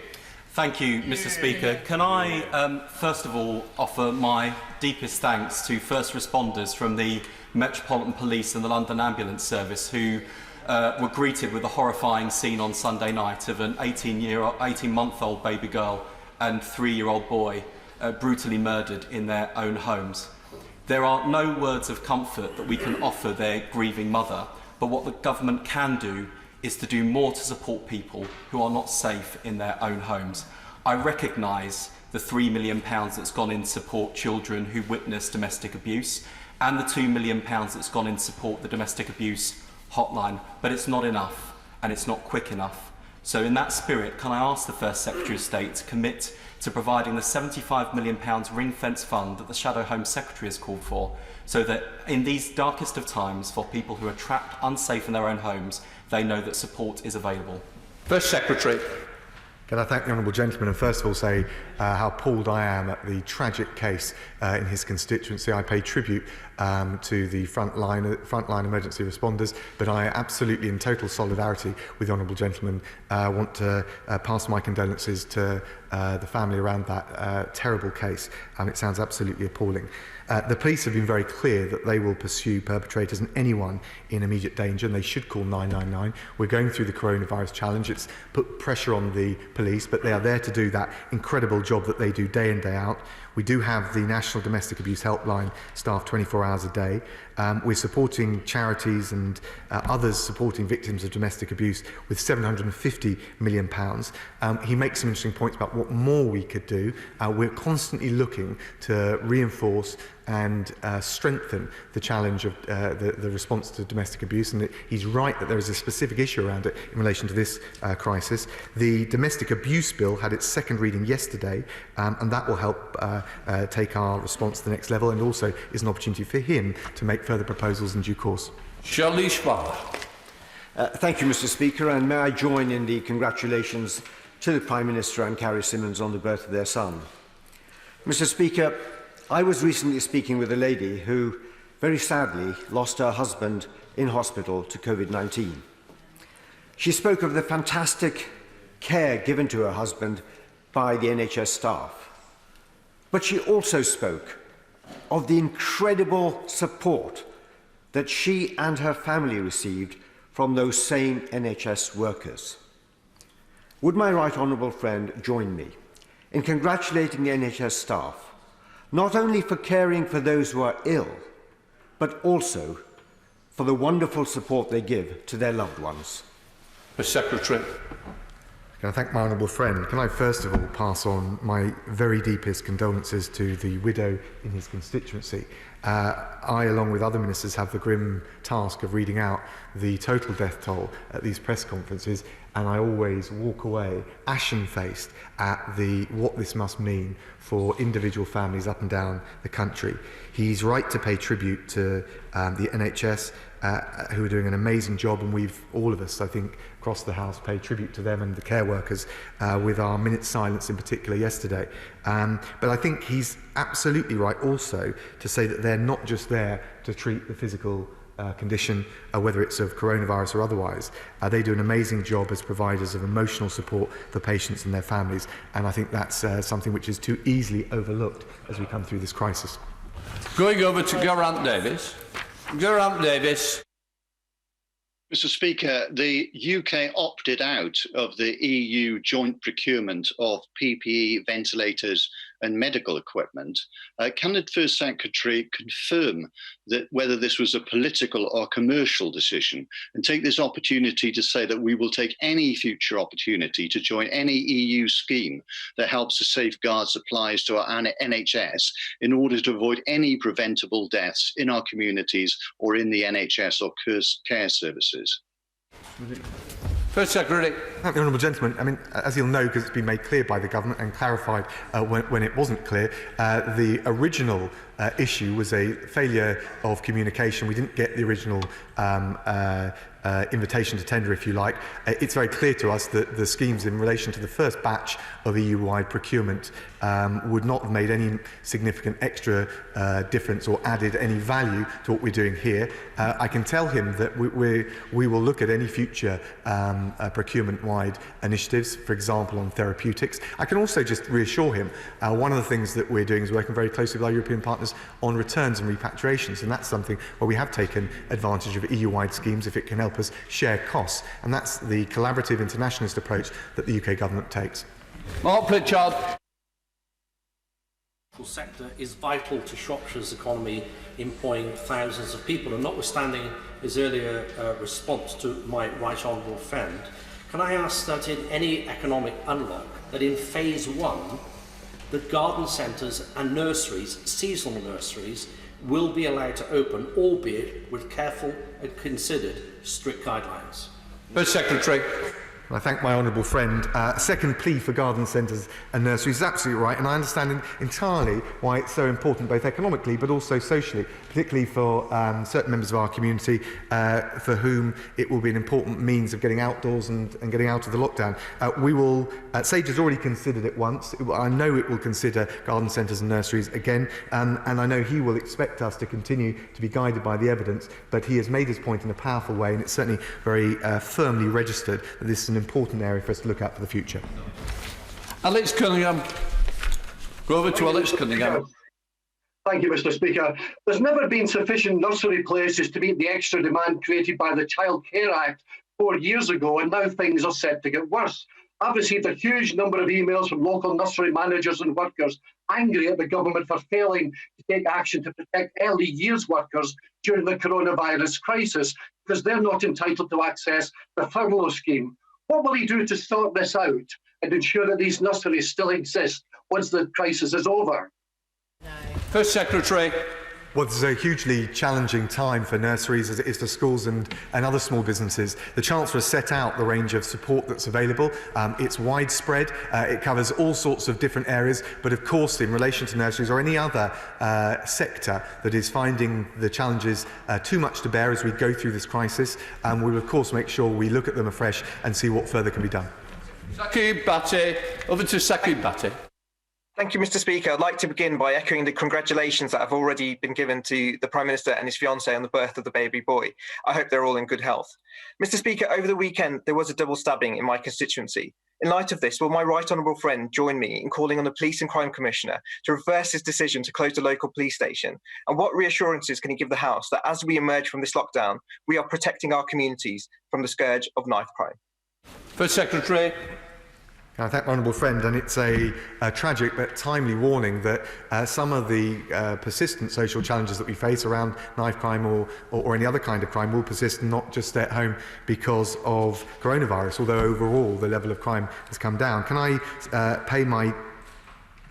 Thank you, Mr. Speaker. Can I, first of all, offer my deepest thanks to first responders from the Metropolitan Police and the London Ambulance Service who were greeted with a horrifying scene on Sunday night of an 18-month-old baby girl and 3-year-old boy brutally murdered in their own homes. There are no words of comfort that we can offer their grieving mother, but what the government can do is to do more to support people who are not safe in their own homes. I recognise the £3 million that's gone in to support children who witness domestic abuse and the £2 million that's gone in to support the domestic abuse hotline, but it's not enough and it's not quick enough. So in that spirit, can I ask the First Secretary of State to commit to providing the £75 million ring-fence fund that the Shadow Home Secretary has called for, so that in these darkest of times for people who are trapped unsafe in their own homes, they know that support is available? First Secretary. Can I thank the honourable gentleman and first of all say how appalled I am at the tragic case in his constituency. I pay tribute to the frontline emergency responders, but I absolutely, in total solidarity with the honourable gentleman, want to pass my condolences to the family around that terrible case. It sounds absolutely appalling. The police have been very clear that they will pursue perpetrators and anyone in immediate danger, and they should call 999. We're going through the coronavirus challenge. It's put pressure on the police, but they are there to do that incredible job that they do day in, day out. We do have the National Domestic Abuse Helpline staffed 24 hours a day. We're supporting charities and others supporting victims of domestic abuse with £750 million. He makes some interesting points about what more we could do. We're constantly looking to reinforce and strengthen the challenge of the response to domestic abuse, and he's right that there is a specific issue around it in relation to this crisis. The domestic abuse bill had its second reading yesterday, and that will help take our response to the next level, and also is an opportunity for him to make further proposals in due course. Thank you, Mr. Speaker, and may I join in the congratulations to the Prime Minister and Carrie Symonds on the birth of their son. Mr. Speaker, I was recently speaking with a lady who, very sadly, lost her husband in hospital to COVID-19. She spoke of the fantastic care given to her husband by the NHS staff, but she also spoke of the incredible support that she and her family received from those same NHS workers. Would my right honourable friend join me in congratulating the NHS staff not only for caring for those who are ill, but also for the wonderful support they give to their loved ones? Mr. Secretary. Can I thank my honourable friend? Can I first of all pass on my very deepest condolences to the widow in his constituency. I, along with other ministers, have the grim task of reading out the total death toll at these press conferences, and I always walk away ashen-faced at what this must mean for individual families up and down the country. He's right to pay tribute to the NHS, who are doing an amazing job, and all of us, I think, across the House, pay tribute to them and the care workers with our minute's silence in particular yesterday. But I think he's absolutely right also to say that they're not just there to treat the physical condition, whether it's of coronavirus or otherwise. They do an amazing job as providers of emotional support for patients and their families, and I think that's something which is too easily overlooked as we come through this crisis. Going over to Geraint Davis. Geraint Davis. Mr. Speaker, the UK opted out of the EU joint procurement of PPE, ventilators and medical equipment. Can the First Secretary confirm that whether this was a political or commercial decision, and take this opportunity to say that we will take any future opportunity to join any EU scheme that helps to safeguard supplies to our NHS in order to avoid any preventable deaths in our communities or in the NHS or care services? First Secretary. Thank the honourable gentleman. I mean, as you'll know, because it's been made clear by the government and clarified when it wasn't clear, the original issue was a failure of communication. We didn't get the original invitation to tender, if you like. It's very clear to us that the schemes in relation to the first batch of EU-wide procurement would not have made any significant extra difference or added any value to what we're doing here. I can tell him that we will look at any future procurement-wide initiatives, for example, on therapeutics. I can also just reassure him, one of the things that we're doing is working very closely with our European partners on returns and repatriations, and that's something where we have taken advantage of EU-wide schemes if it can help us share costs, and that's the collaborative internationalist approach that the UK government takes. Mark Pritchard. The sector is vital to Shropshire's economy, employing thousands of people, and notwithstanding his earlier response to my right honourable friend, can I ask that in any economic unlock, that in phase 1, that garden centres and nurseries, seasonal nurseries, will be allowed to open, albeit with careful and considered strict guidelines? First Secretary. I thank my honourable friend. A second plea for garden centres and nurseries is absolutely right, and I understand entirely why it's so important, both economically but also socially, particularly for certain members of our community for whom it will be an important means of getting outdoors and getting out of the lockdown. Sage has already considered it once. I know it will consider garden centres and nurseries again, and I know he will expect us to continue to be guided by the evidence, but he has made his point in a powerful way, and it's certainly very firmly registered that this is an important area for us to look at for the future. Alex Cunningham. Go over to Alex Cunningham. Thank you, Mr. Speaker. There's never been sufficient nursery places to meet the extra demand created by the Child Care Act 4 years ago, and now things are set to get worse. I've received a huge number of emails from local nursery managers and workers angry at the government for failing to take action to protect early years workers during the coronavirus crisis because they're not entitled to access the furlough scheme. What will he do to sort this out and ensure that these nurseries still exist once the crisis is over? First Secretary. Well, this is a hugely challenging time for nurseries as it is for schools and other small businesses. The Chancellor has set out the range of support that's available. It's widespread. It covers all sorts of different areas. But of course, in relation to nurseries or any other sector that is finding the challenges too much to bear as we go through this crisis, we will of course make sure we look at them afresh and see what further can be done. Saqib Bhatti. Over to Saqib Bhatti. Thank you, Mr. Speaker. I'd like to begin by echoing the congratulations that have already been given to the Prime Minister and his fiancée on the birth of the baby boy. I hope they're all in good health. Mr. Speaker, over the weekend, there was a double stabbing in my constituency. In light of this, will my right honourable friend join me in calling on the Police and Crime Commissioner to reverse his decision to close the local police station? And what reassurances can he give the House that as we emerge from this lockdown, we are protecting our communities from the scourge of knife crime? First Secretary. I thank my honourable friend, and it's a tragic but timely warning that some of the persistent social challenges that we face around knife crime or any other kind of crime will persist and not just stay at home because of coronavirus, although overall the level of crime has come down. Can I pay my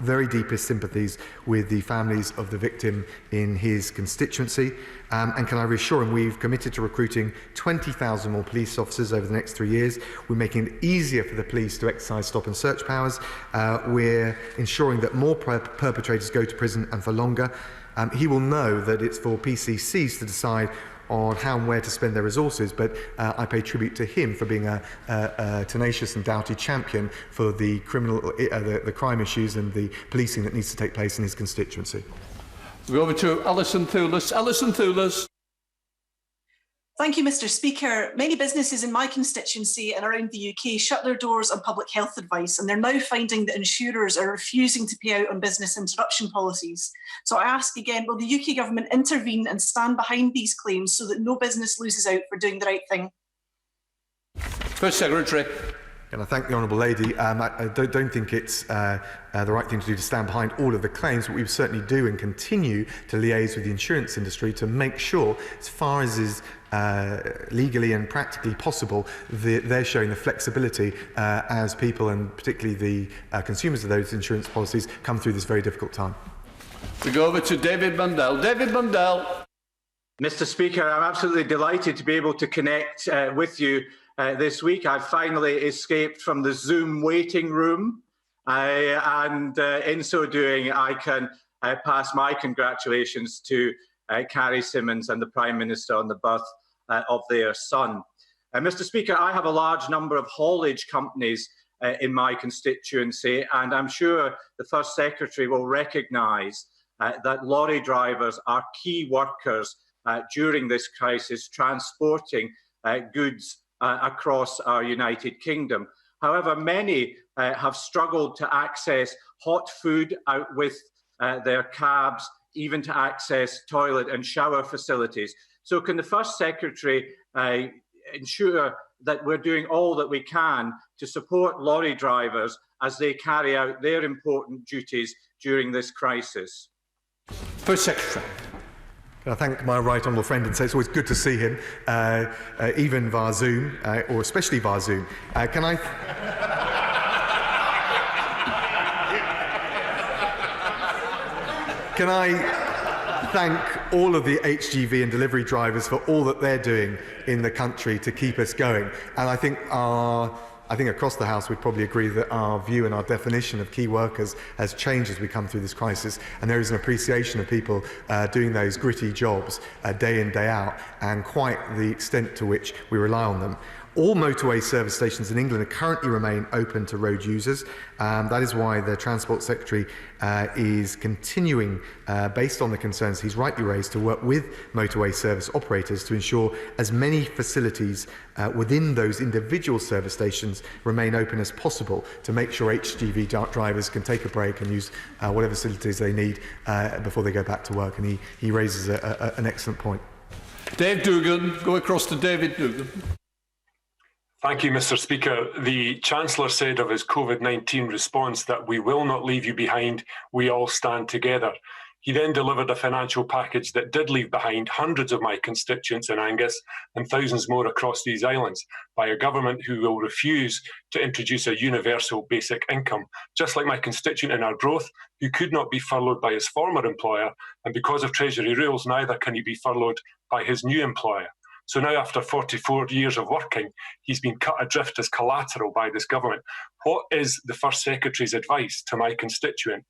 very deepest sympathies with the families of the victim in his constituency, and can I reassure him we've committed to recruiting 20,000 more police officers over the next 3 years. We're making it easier for the police to exercise stop and search powers. We're ensuring that more perpetrators go to prison and for longer. He will know that it's for PCCs to decide on how and where to spend their resources, but I pay tribute to him for being a tenacious and doughty champion for the the crime issues and the policing that needs to take place in his constituency. We go over to Alison Thewlis. Alison Thewlis. Thank you, Mr. Speaker. Many businesses in my constituency and around the UK shut their doors on public health advice, and they're now finding that insurers are refusing to pay out on business interruption policies. So I ask again, will the UK government intervene and stand behind these claims so that no business loses out for doing the right thing? First Secretary. And I thank the honourable lady. I don't think it's the right thing to do to stand behind all of the claims, but we certainly do and continue to liaise with the insurance industry to make sure, as far as is legally and practically possible, they're showing the flexibility as people and particularly the consumers of those insurance policies come through this very difficult time. We go over to David Mundell. David Mundell. Mr. Speaker, I'm absolutely delighted to be able to connect with you this week. I've finally escaped from the Zoom waiting room, and in so doing, I can pass my congratulations to Carrie Symonds and the Prime Minister on the birth of their son. Mr. Speaker, I have a large number of haulage companies in my constituency, and I'm sure the First Secretary will recognise that lorry drivers are key workers during this crisis, transporting goods across our United Kingdom. However, many have struggled to access hot food out with their cabs, even to access toilet and shower facilities. So can the First Secretary ensure that we're doing all that we can to support lorry drivers as they carry out their important duties during this crisis? First Secretary. I thank my right honourable friend and say it's always good to see him, even via Zoom, or especially via Zoom. Can I thank all of the HGV and delivery drivers for all that they're doing in the country to keep us going. And I think our I think across the House we'd probably agree that our view and our definition of key workers has changed as we come through this crisis, and there is an appreciation of people doing those gritty jobs day in, day out, and quite the extent to which we rely on them. All motorway service stations in England currently remain open to road users. That is why the Transport Secretary is continuing, based on the concerns he's rightly raised, to work with motorway service operators to ensure as many facilities within those individual service stations remain open as possible, to make sure HGV drivers can take a break and use whatever facilities they need before they go back to work. And he raises an excellent point. Dave Dugan, go across to David Dugan. Thank you, Mr. Speaker. The Chancellor said of his COVID-19 response that we will not leave you behind, we all stand together. He then delivered a financial package that did leave behind hundreds of my constituents in Angus and thousands more across these islands by a government who will refuse to introduce a universal basic income, just like my constituent in Arbroath, who could not be furloughed by his former employer, and because of Treasury rules, neither can he be furloughed by his new employer. So now, after 44 years of working, he's been cut adrift as collateral by this government. What is the First Secretary's advice to my constituent?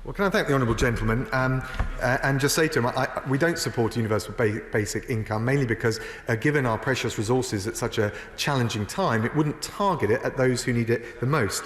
Well, can I thank the honourable gentleman and just say to him, we don't support universal basic income, mainly because given our precious resources at such a challenging time, it wouldn't target it at those who need it the most.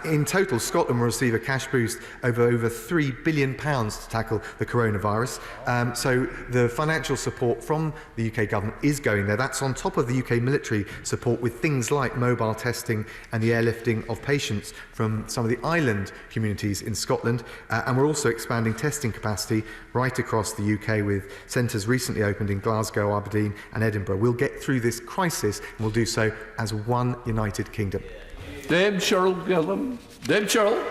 In total, Scotland will receive a cash boost over £3 billion to tackle the coronavirus. So the financial support from the UK government is going there. That's on top of the UK military support with things like mobile testing and the airlifting of patients from some of the island communities in Scotland. And we're also expanding testing capacity right across the UK, with centres recently opened in Glasgow, Aberdeen and Edinburgh. We'll get through this crisis, and we'll do so as one United Kingdom. Dame Cheryl Gillam. Dame Cheryl.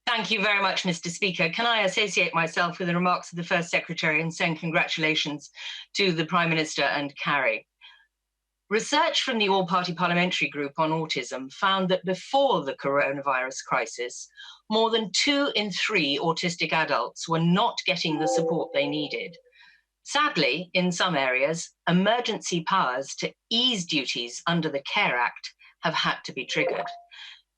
Thank you very much, Mr. Speaker. Can I associate myself with the remarks of the First Secretary and send congratulations to the Prime Minister and Carrie? Research from the All-Party Parliamentary Group on Autism found that before the coronavirus crisis, more than 2 in 3 autistic adults were not getting the support they needed. Sadly, in some areas, emergency powers to ease duties under the Care Act have had to be triggered.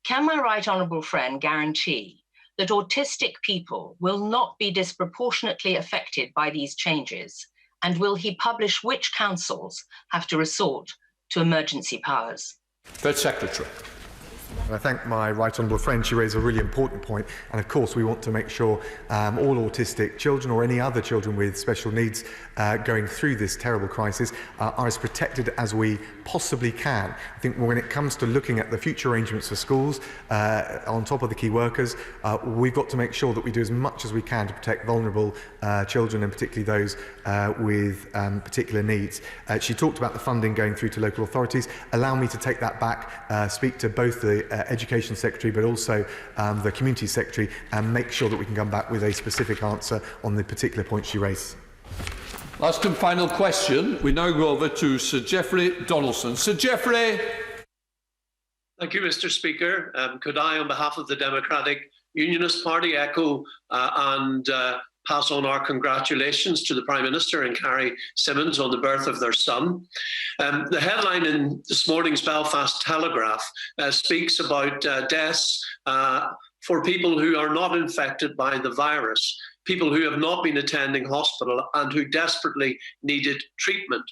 Can my right honourable friend guarantee that autistic people will not be disproportionately affected by these changes? And will he publish which councils have to resort to emergency powers? First Secretary. I thank my right honourable friend. She raised a really important point, and of course we want to make sure all autistic children or any other children with special needs going through this terrible crisis are as protected as we possibly can. I think when it comes to looking at the future arrangements for schools, on top of the key workers, we've got to make sure that we do as much as we can to protect vulnerable children, and particularly those with particular needs. She talked about the funding going through to local authorities. Allow me to take that back, speak to both the Education Secretary but also the Community Secretary, and make sure that we can come back with a specific answer on the particular point she raised. Last and final question. We now go over to Sir Geoffrey Donaldson. Sir Geoffrey. Thank you, Mr. Speaker. Could I, on behalf of the Democratic Unionist Party, echo and pass on our congratulations to the Prime Minister and Carrie Symonds on the birth of their son. The headline in this morning's Belfast Telegraph speaks about deaths for people who are not infected by the virus, people who have not been attending hospital and who desperately needed treatment.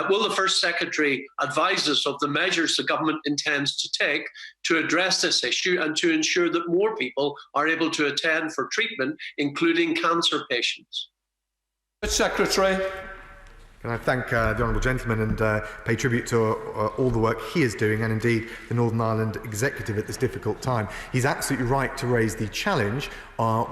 Will the First Secretary advise us of the measures the government intends to take to address this issue and to ensure that more people are able to attend for treatment, including cancer patients? Secretary. Can I thank the honourable gentleman and pay tribute to all the work he is doing, and indeed the Northern Ireland Executive at this difficult time. He's absolutely right to raise the challenge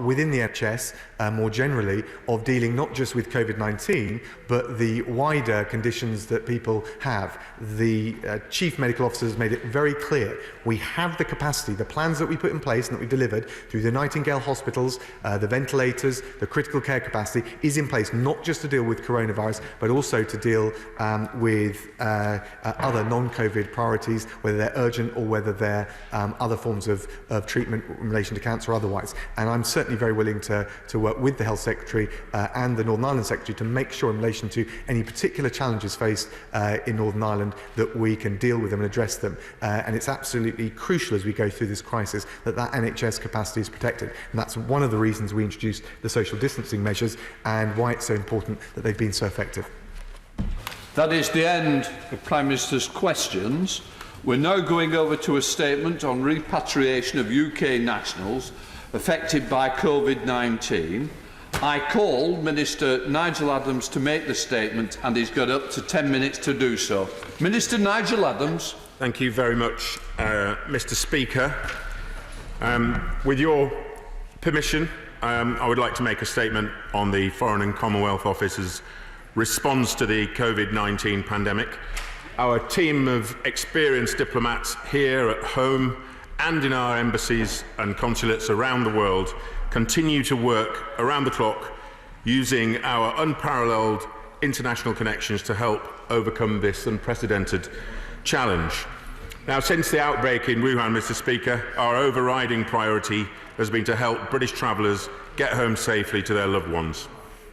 within the NHS more generally of dealing not just with COVID-19 but the wider conditions that people have. The Chief Medical Officer has made it very clear we have the capacity, the plans that we put in place and that we delivered through the Nightingale hospitals, the ventilators, the critical care capacity is in place, not just to deal with coronavirus but also to deal with other non-COVID priorities, whether they're urgent or whether they're other forms of treatment in relation to cancer or otherwise. And I'm certainly very willing to work work with the Health Secretary and the Northern Ireland Secretary to make sure in relation to any particular challenges faced in Northern Ireland that we can deal with them and address them. And it's absolutely crucial as we go through this crisis that NHS capacity is protected. And that's one of the reasons we introduced the social distancing measures and why it's so important that they've been so effective. That is the end of Prime Minister's questions. We're now going over to a statement on repatriation of UK nationals affected by COVID-19. I call Minister Nigel Adams to make the statement, and he's got up to 10 minutes to do so. Minister Nigel Adams. Thank you very much, Mr. Speaker. With your permission, I would like to make a statement on the Foreign and Commonwealth Office's response to the COVID-19 pandemic. Our team of experienced diplomats here at home and in our embassies and consulates around the world continue to work around the clock using our unparalleled international connections to help overcome this unprecedented challenge. Now, since the outbreak in Wuhan, Mr. Speaker, our overriding priority has been to help British travellers get home safely to their loved ones.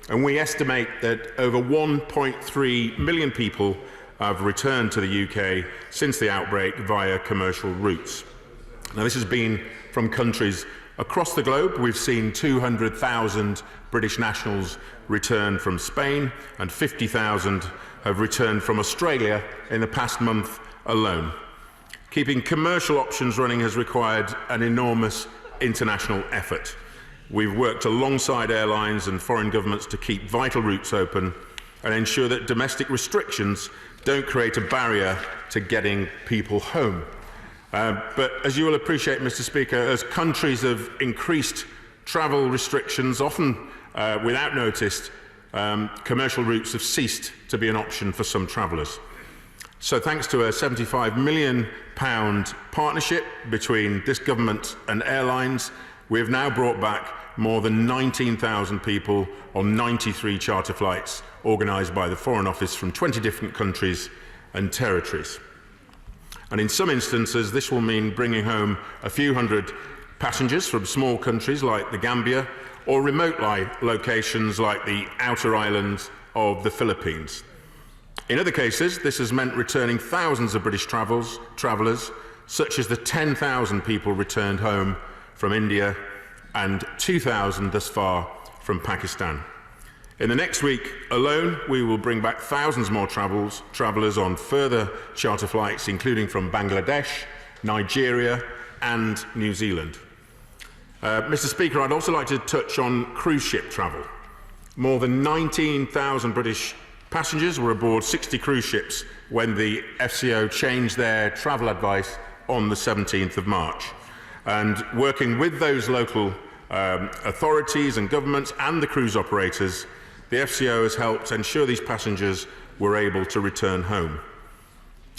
And we estimate that over 1.3 million people have returned to the UK since the outbreak via commercial routes. Now, this has been from countries across the globe. We've seen 200,000 British nationals return from Spain, and 50,000 have returned from Australia in the past month alone. Keeping commercial options running has required an enormous international effort. We've worked alongside airlines and foreign governments to keep vital routes open and ensure that domestic restrictions don't create a barrier to getting people home. But as you will appreciate, Mr. Speaker, as countries have increased travel restrictions, often without notice, commercial routes have ceased to be an option for some travellers. So thanks to a £75 million partnership between this government and airlines, we have now brought back more than 19,000 people on 93 charter flights organised by the Foreign Office from 20 different countries and territories. And in some instances, this will mean bringing home a few hundred passengers from small countries like the Gambia or remote locations like the outer islands of the Philippines. In other cases, this has meant returning thousands of British travellers, such as the 10,000 people returned home from India and 2,000 thus far from Pakistan. In the next week alone, we will bring back thousands more travellers on further charter flights, including from Bangladesh, Nigeria and New Zealand. Mr. Speaker, I'd also like to touch on cruise ship travel. More than 19,000 British passengers were aboard 60 cruise ships when the FCO changed their travel advice on the 17th of March. And working with those local authorities and governments and the cruise operators, the FCO has helped ensure these passengers were able to return home.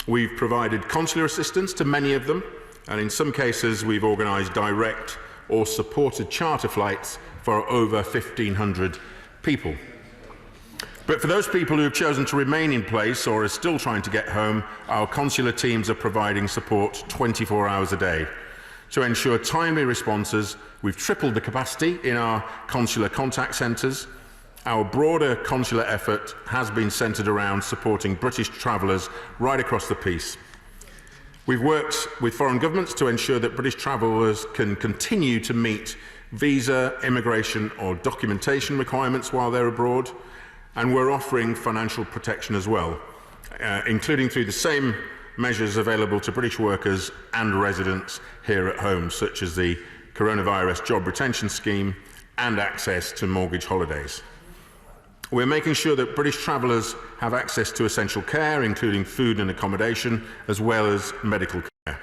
We've provided consular assistance to many of them, and in some cases we've organised direct or supported charter flights for over 1,500 people. But for those people who have chosen to remain in place or are still trying to get home, our consular teams are providing support 24 hours a day. To ensure timely responses, we've tripled the capacity in our consular contact centres. Our broader consular effort has been centred around supporting British travellers right across the piece. We've worked with foreign governments to ensure that British travellers can continue to meet visa, immigration or documentation requirements while they're abroad, and we're offering financial protection as well, including through the same measures available to British workers and residents here at home, such as the Coronavirus Job Retention Scheme and access to mortgage holidays. We're making sure that British travellers have access to essential care, including food and accommodation, as well as medical care.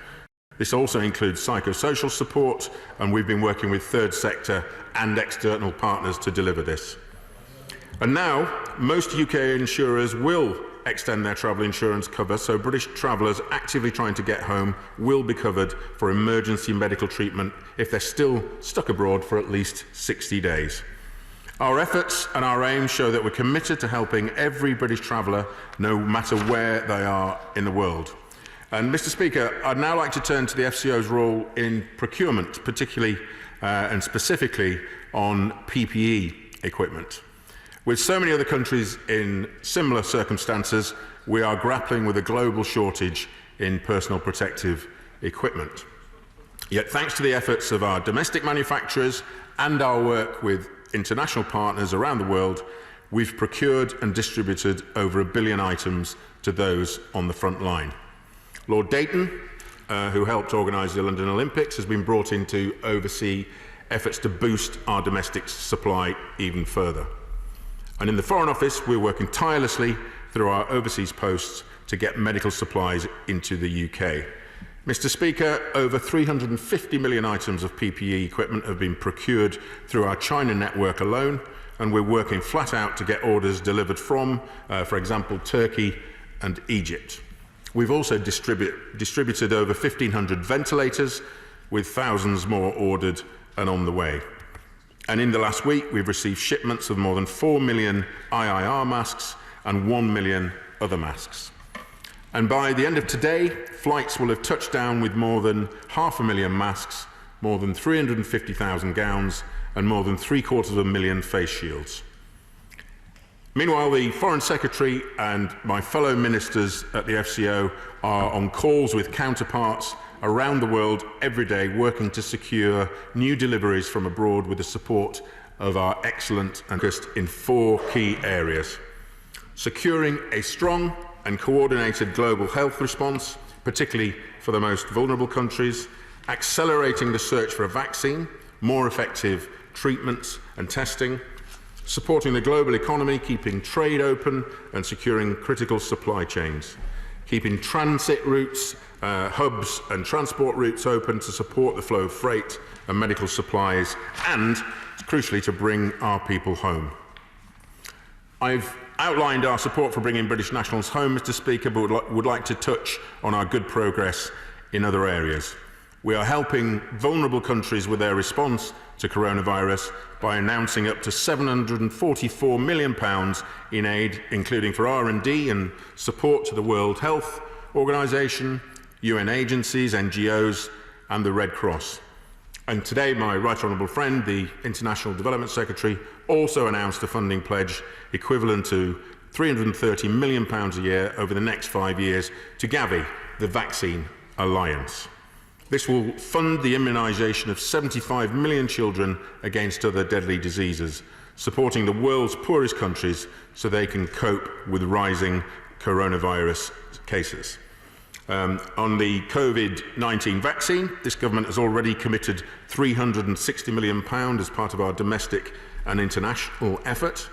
This also includes psychosocial support, and we've been working with third sector and external partners to deliver this. And now, most UK insurers will extend their travel insurance cover, so British travellers actively trying to get home will be covered for emergency medical treatment if they're still stuck abroad for at least 60 days. Our efforts and our aims show that we're committed to helping every British traveller, no matter where they are in the world. And Mr. Speaker, I'd now like to turn to the FCO's role in procurement, particularly and specifically on PPE equipment. With so many other countries in similar circumstances, we are grappling with a global shortage in personal protective equipment. Yet, thanks to the efforts of our domestic manufacturers and our work with international partners around the world, we've procured and distributed over 1 billion items to those on the front line. Lord Dayton, who helped organise the London Olympics, has been brought in to oversee efforts to boost our domestic supply even further. And in the Foreign Office, we're working tirelessly through our overseas posts to get medical supplies into the UK. Mr. Speaker, over 350 million items of PPE equipment have been procured through our China network alone, and we're working flat out to get orders delivered from, for example, Turkey and Egypt. We've also distributed over 1,500 ventilators, with thousands more ordered and on the way. And in the last week, we've received shipments of more than 4 million IIR masks and 1 million other masks. And by the end of today, flights will have touched down with more than 500,000 masks, more than 350,000 gowns, and more than 750,000 face shields. Meanwhile, the Foreign Secretary and my fellow ministers at the FCO are on calls with counterparts around the world every day, working to secure new deliveries from abroad with the support of our excellent and in 4 key areas: securing a strong and coordinated global health response, particularly for the most vulnerable countries; accelerating the search for a vaccine, more effective treatments and testing; supporting the global economy, keeping trade open and securing critical supply chains; keeping transit routes, hubs and transport routes open to support the flow of freight and medical supplies; and, crucially, to bring our people home. I've outlined our support for bringing British nationals home, Mr. Speaker, but would like to touch on our good progress in other areas. We are helping vulnerable countries with their response to coronavirus by announcing up to £744 million in aid, including for R&D and support to the World Health Organization, UN agencies, NGOs, and the Red Cross. And today, my right honourable friend, the International Development Secretary, also announced a funding pledge equivalent to £330 million a year over the next 5 years to Gavi, the Vaccine Alliance. This will fund the immunisation of 75 million children against other deadly diseases, supporting the world's poorest countries so they can cope with rising coronavirus cases. On the COVID-19 vaccine, this government has already committed £360 million as part of our domestic and international effort.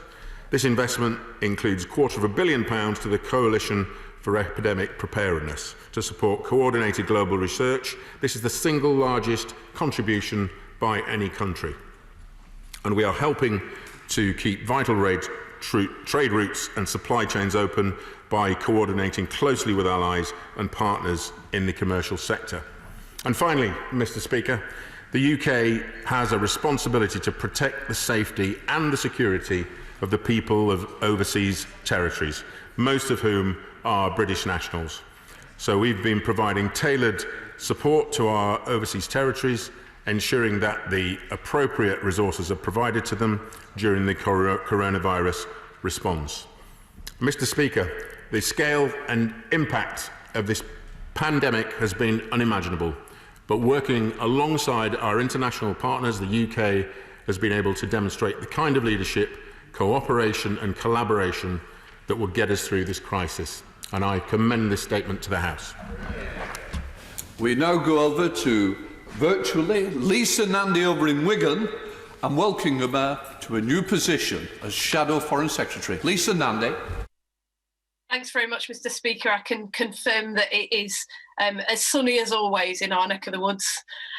This investment includes £250 million to the Coalition for Epidemic Preparedness to support coordinated global research. This is the single largest contribution by any country. And we are helping to keep vital trade routes and supply chains open by coordinating closely with allies and partners in the commercial sector. And finally, Mr. Speaker, the UK has a responsibility to protect the safety and the security of the people of overseas territories, most of whom are British nationals. So we've been providing tailored support to our overseas territories, ensuring that the appropriate resources are provided to them during the coronavirus response. Mr. Speaker, the scale and impact of this pandemic has been unimaginable, but working alongside our international partners, the UK has been able to demonstrate the kind of leadership, cooperation and collaboration that will get us through this crisis. And I commend this statement to the House. We now go over to virtually Lisa Nandy over in Wigan and welcome her to a new position as Shadow Foreign Secretary. Lisa Nandy. Thanks very much, Mr. Speaker. I can confirm that it is as sunny as always in our neck of the woods.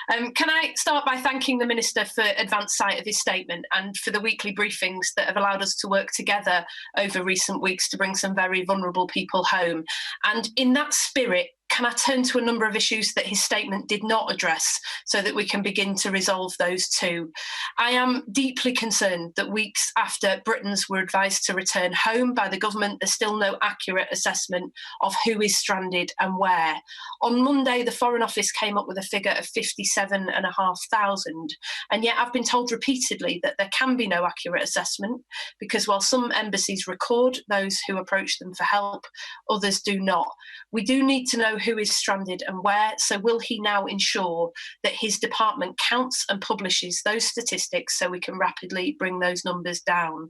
Can I start by thanking the Minister for advance sight of his statement and for the weekly briefings that have allowed us to work together over recent weeks to bring some very vulnerable people home. And in that spirit, can I turn to a number of issues that his statement did not address so that we can begin to resolve those too? I am deeply concerned that weeks after Britons were advised to return home by the government, there's still no accurate assessment of who is stranded and where. On Monday, the Foreign Office came up with a figure of 57,500, and yet I've been told repeatedly that there can be no accurate assessment because while some embassies record those who approach them for help, others do not. We do need to know who is stranded and where, so will he now ensure that his department counts and publishes those statistics so we can rapidly bring those numbers down?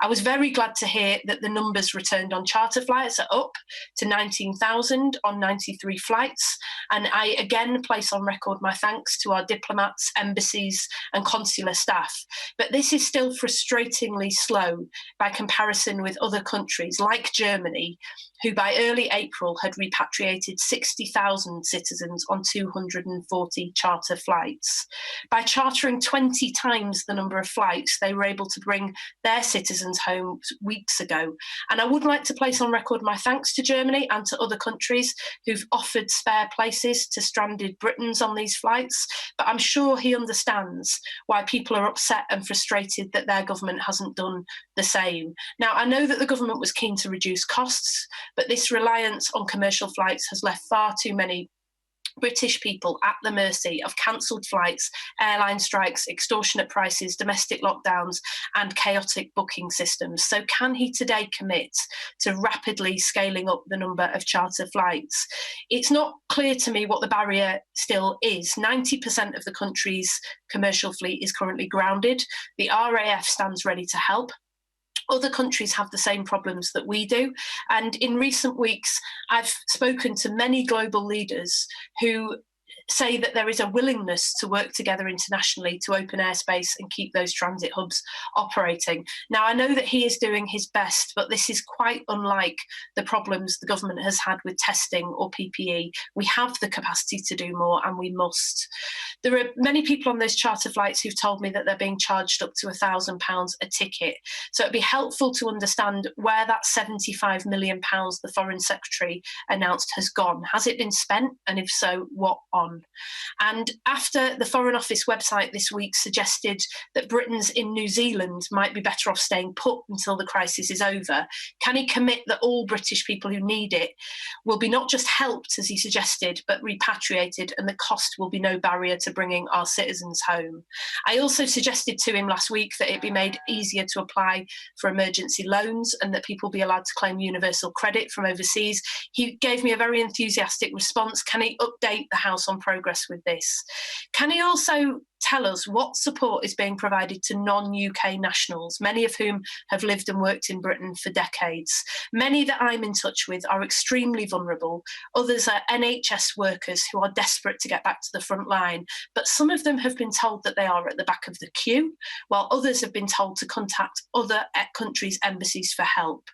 I was very glad to hear that the numbers returned on charter flights are up to 19,000 on 93 flights, and I again place on record my thanks to our diplomats, embassies and consular staff. But this is still frustratingly slow by comparison with other countries like Germany, who by early April had repatriated 60,000 citizens on 240 charter flights. By chartering 20 times the number of flights, they were able to bring their citizens home weeks ago. And I would like to place on record my thanks to Germany and to other countries who've offered spare places to stranded Britons on these flights, but I'm sure he understands why people are upset and frustrated that their government hasn't done the same. Now, I know that the government was keen to reduce costs, but this reliance on commercial flights has left far too many British people at the mercy of cancelled flights, airline strikes, extortionate prices, domestic lockdowns and chaotic booking systems. So can he today commit to rapidly scaling up the number of charter flights? It's not clear to me what the barrier still is. 90% of the country's commercial fleet is currently grounded. The RAF stands ready to help. Other countries have the same problems that we do. And in recent weeks, I've spoken to many global leaders who say that there is a willingness to work together internationally to open airspace and keep those transit hubs operating. Now, I know that he is doing his best, but this is quite unlike the problems the government has had with testing or PPE. We have the capacity to do more and we must. There are many people on those charter flights who've told me that they're being charged up to £1,000 a ticket. So it'd be helpful to understand where that £75 million the Foreign Secretary announced has gone. Has it been spent? And if so, what on? And after the Foreign Office website this week suggested that Britons in New Zealand might be better off staying put until the crisis is over, can he commit that all British people who need it will be not just helped, as he suggested, but repatriated, and the cost will be no barrier to bringing our citizens home? I also suggested to him last week that it be made easier to apply for emergency loans and that people be allowed to claim universal credit from overseas. He gave me a very enthusiastic response. Can he update the House on progress with this? Can he also tell us what support is being provided to non-UK nationals, many of whom have lived and worked in Britain for decades? Many that I'm in touch with are extremely vulnerable. Others are NHS workers who are desperate to get back to the front line, but some of them have been told that they are at the back of the queue, while others have been told to contact other countries' embassies for help.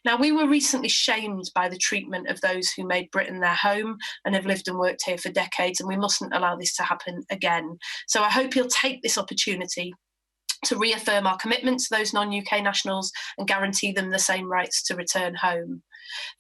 Now, we were recently shamed by the treatment of those who made Britain their home and have lived and worked here for decades, and we mustn't allow this to happen again. So I hope he'll take this opportunity to reaffirm our commitment to those non-UK nationals and guarantee them the same rights to return home.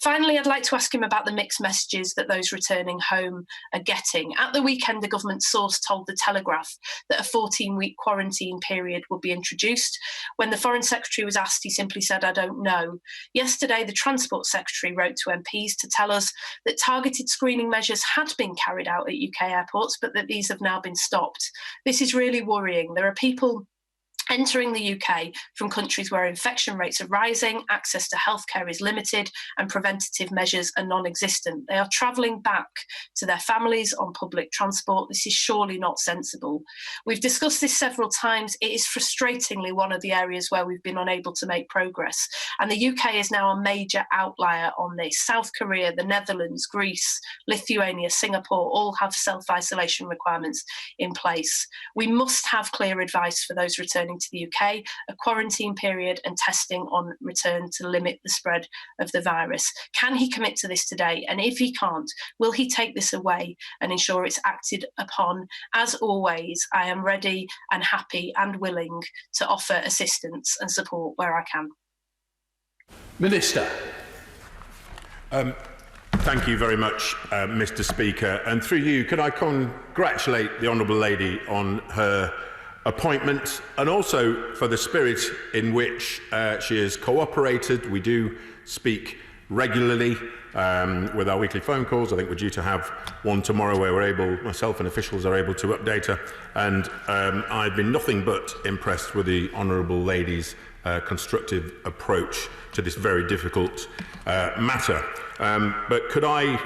Finally, I'd like to ask him about the mixed messages that those returning home are getting. At the weekend, the government source told The Telegraph that a 14-week quarantine period would be introduced. When the Foreign Secretary was asked, he simply said, "I don't know." Yesterday, the Transport Secretary wrote to MPs to tell us that targeted screening measures had been carried out at UK airports, but that these have now been stopped. This is really worrying. There are people entering the UK from countries where infection rates are rising, access to healthcare is limited, and preventative measures are non-existent. They are travelling back to their families on public transport. This is surely not sensible. We've discussed this several times. It is frustratingly one of the areas where we've been unable to make progress. And the UK is now a major outlier on this. South Korea, the Netherlands, Greece, Lithuania, Singapore all have self-isolation requirements in place. We must have clear advice for those returning to the UK, a quarantine period and testing on return to limit the spread of the virus. Can he commit to this today? And if he can't, will he take this away and ensure it's acted upon? As always, I am ready and happy and willing to offer assistance and support where I can. Minister. Thank you very much, Mr. Speaker. And through you, can I congratulate the Honourable Lady on her appointment and also for the spirit in which she has cooperated. We do speak regularly with our weekly phone calls. I think we're due to have one tomorrow where myself and officials are able to update her. And I've been nothing but impressed with the Honourable Lady's constructive approach to this very difficult matter. But could I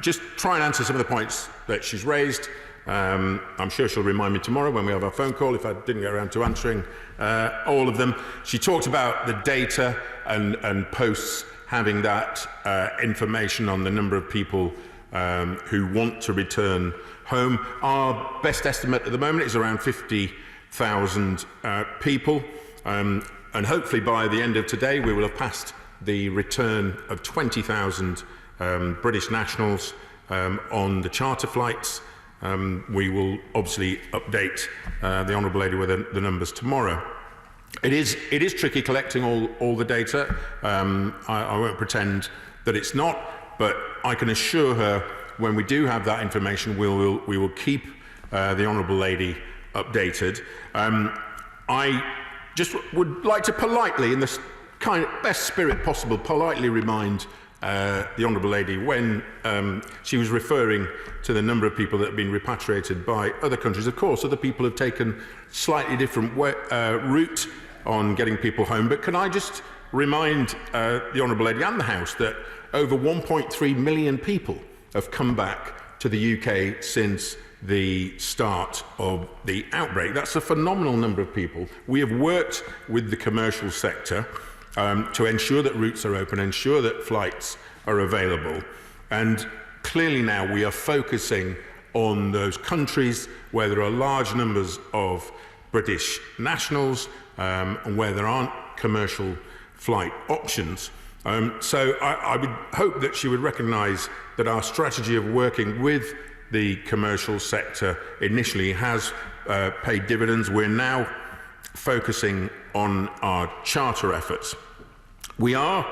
just try and answer some of the points that she's raised? I'm sure she'll remind me tomorrow when we have our phone call if I didn't get around to answering all of them. She talked about the data and posts having that information on the number of people who want to return home. Our best estimate at the moment is around 50,000 people. And hopefully by the end of today we will have passed the return of 20,000 British nationals on the charter flights. We will obviously update the Honourable Lady with the numbers tomorrow. It is tricky collecting all the data. I won't pretend that it's not, but I can assure her when we do have that information, we will keep the Honourable Lady updated. I just would like to politely, in the kind of best spirit possible, politely remind the Honourable Lady when she was referring to the number of people that have been repatriated by other countries. Of course, other people have taken slightly different route on getting people home, but can I just remind the Honourable Lady and the House that over 1.3 million people have come back to the UK since the start of the outbreak. That's a phenomenal number of people. We have worked with the commercial sector to ensure that routes are open, ensure that flights are available. And clearly now we are focusing on those countries where there are large numbers of British nationals and where there aren't commercial flight options. So I would hope that she would recognise that our strategy of working with the commercial sector initially has paid dividends. We're now focusing on our charter efforts. We are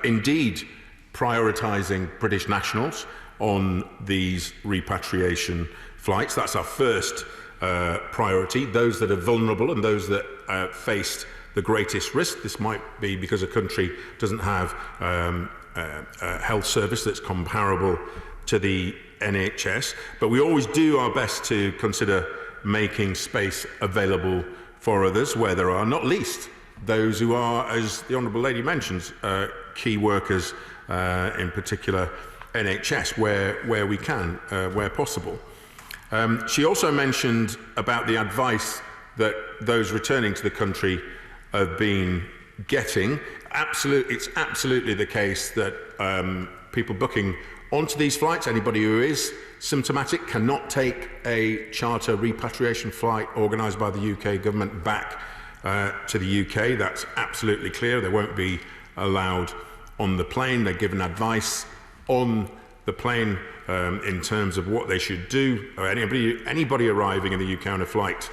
indeed prioritising British nationals on these repatriation flights. That's our first priority, those that are vulnerable and those that faced the greatest risk. This might be because a country doesn't have a health service that's comparable to the NHS, but we always do our best to consider making space available for others where there are, not least those who are, as the Honourable Lady mentions, key workers, in particular NHS, where we can, where possible. She also mentioned about the advice that those returning to the country have been getting. It's absolutely the case that people booking onto these flights, anybody who is symptomatic, cannot take a charter repatriation flight organised by the UK government back to the UK. That's absolutely clear. They won't be allowed on the plane. They're given advice on the plane in terms of what they should do. Anybody arriving in the UK on a flight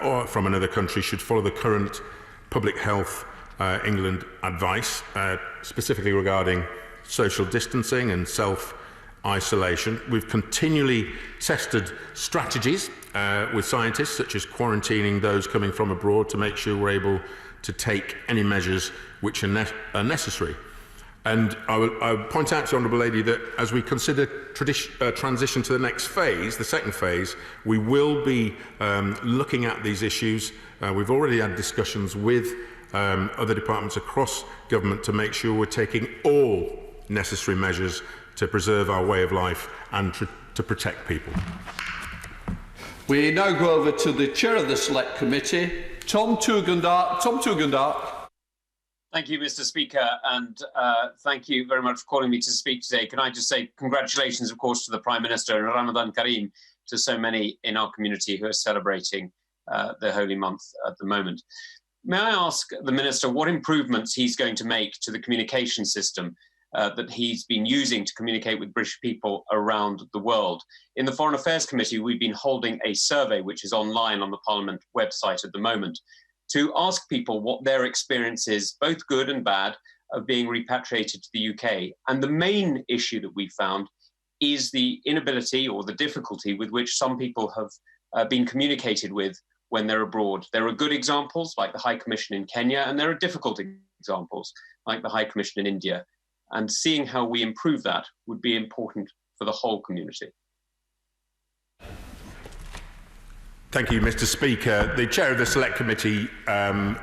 or from another country should follow the current Public Health England advice, specifically regarding social distancing and self-isolation. We've continually tested strategies with scientists, such as quarantining those coming from abroad, to make sure we're able to take any measures which are necessary. And I would point out to the Honourable Lady that as we consider transition to the next phase, the second phase, we will be looking at these issues. We've already had discussions with other departments across government to make sure we're taking all necessary measures to preserve our way of life and to protect people. We now go over to the Chair of the Select Committee, Tom Tugendhat. Tom Tugendhat. Thank you, Mr. Speaker, and thank you very much for calling me to speak today. Can I just say congratulations, of course, to the Prime Minister, and Ramadan Kareem to so many in our community who are celebrating the holy month at the moment. May I ask the Minister what improvements he's going to make to the communication system that he's been using to communicate with British people around the world? In the Foreign Affairs Committee, we've been holding a survey which is online on the Parliament website at the moment to ask people what their experience is, both good and bad, of being repatriated to the UK. And the main issue that we found is the inability or the difficulty with which some people have been communicated with when they're abroad. There are good examples like the High Commission in Kenya, and there are difficult examples like the High Commission in India. And seeing how we improve that would be important for the whole community. Thank you, Mr. Speaker. The chair of the Select Committee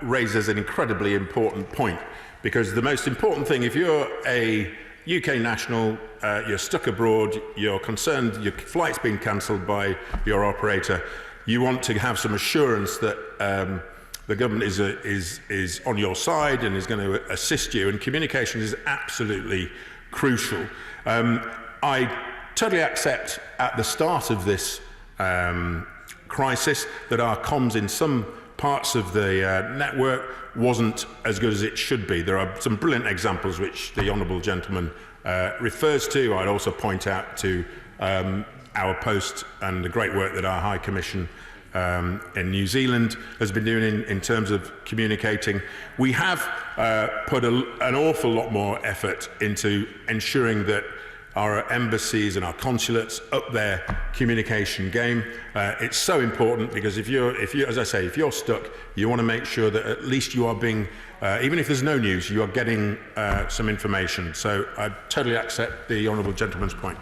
raises an incredibly important point, because the most important thing, if you're a UK national, you're stuck abroad, you're concerned your flight's been cancelled by your operator, you want to have some assurance that the government is on your side and is going to assist you, and communication is absolutely crucial. I totally accept at the start of this crisis that our comms in some parts of the network wasn't as good as it should be. There are some brilliant examples which the honourable gentleman refers to. I'd also point out to our post and the great work that our High Commission in New Zealand has been doing in terms of communicating. We have put an awful lot more effort into ensuring that our embassies and our consulates up their communication game. It's so important, because if you're, as I say, if you're stuck, you want to make sure that at least you are being, even if there's no news, you are getting some information. So I totally accept the honourable gentleman's point.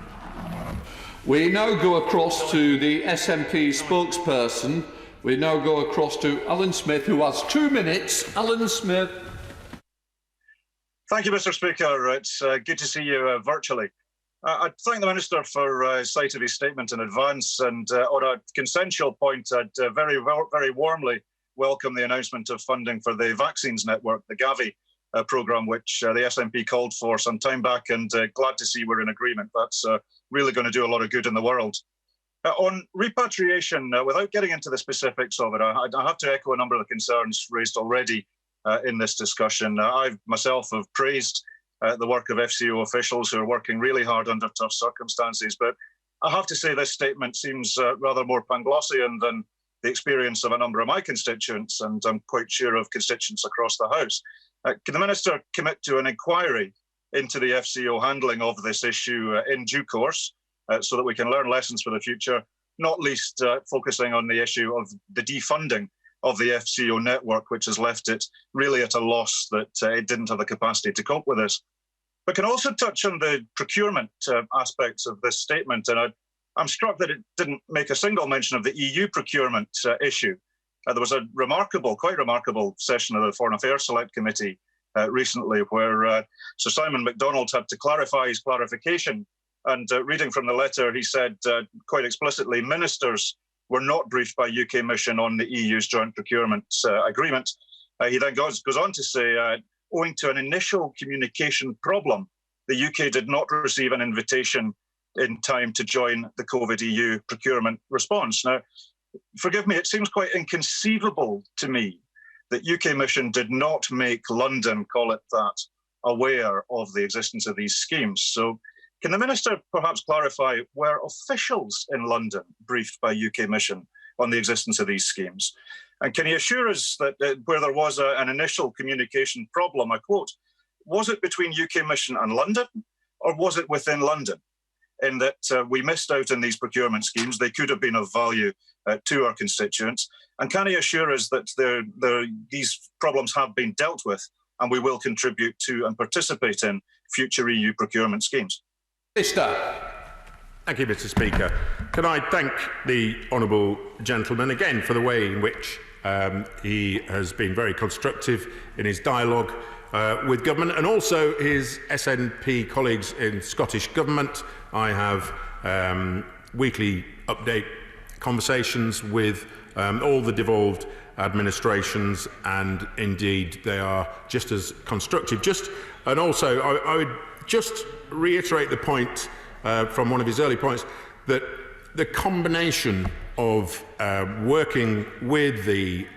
We now go across to the SNP spokesperson. We now go across to Alan Smith, who has 2 minutes. Alan Smith. Thank you, Mr. Speaker. It's good to see you virtually. I thank the Minister for sight of his statement in advance, and on a consensual point, I'd very warmly welcome the announcement of funding for the vaccines network, the Gavi programme, which the SNP called for some time back, and glad to see we're in agreement. That's really going to do a lot of good in the world. On repatriation, without getting into the specifics of it, I have to echo a number of the concerns raised already in this discussion. I myself have praised the work of FCO officials who are working really hard under tough circumstances. But I have to say this statement seems rather more Panglossian than the experience of a number of my constituents, and I'm quite sure of constituents across the House. Can the Minister commit to an inquiry into the FCO handling of this issue in due course, so that we can learn lessons for the future, not least focusing on the issue of the defunding of the FCO network, which has left it really at a loss that it didn't have the capacity to cope with this. But can also touch on the procurement aspects of this statement, and I'm struck that it didn't make a single mention of the EU procurement issue. There was a quite remarkable session of the Foreign Affairs Select Committee recently where Sir Simon MacDonald had to clarify his clarification, and reading from the letter, he said quite explicitly, ministers were not briefed by UK mission on the EU's joint procurement agreement. He then goes on to say, owing to an initial communication problem, the UK did not receive an invitation in time to join the COVID EU procurement response. Now, forgive me, it seems quite inconceivable to me that UK mission did not make London, call it that, aware of the existence of these schemes. So can the Minister perhaps clarify, were officials in London briefed by UK mission on the existence of these schemes? And can he assure us that where there was an initial communication problem, I quote, was it between UK mission and London, or was it within London? In that we missed out on these procurement schemes, they could have been of value to our constituents. And can he assure us that these problems have been dealt with and we will contribute to and participate in future EU procurement schemes? Minister. Thank you, Mr. Speaker. Can I thank the honourable gentleman again for the way in which he has been very constructive in his dialogue with government, and also his SNP colleagues in Scottish Government. I have weekly update conversations with all the devolved administrations, and indeed they are just as constructive. And also I would just reiterate the point from one of his early points, that the combination of working with the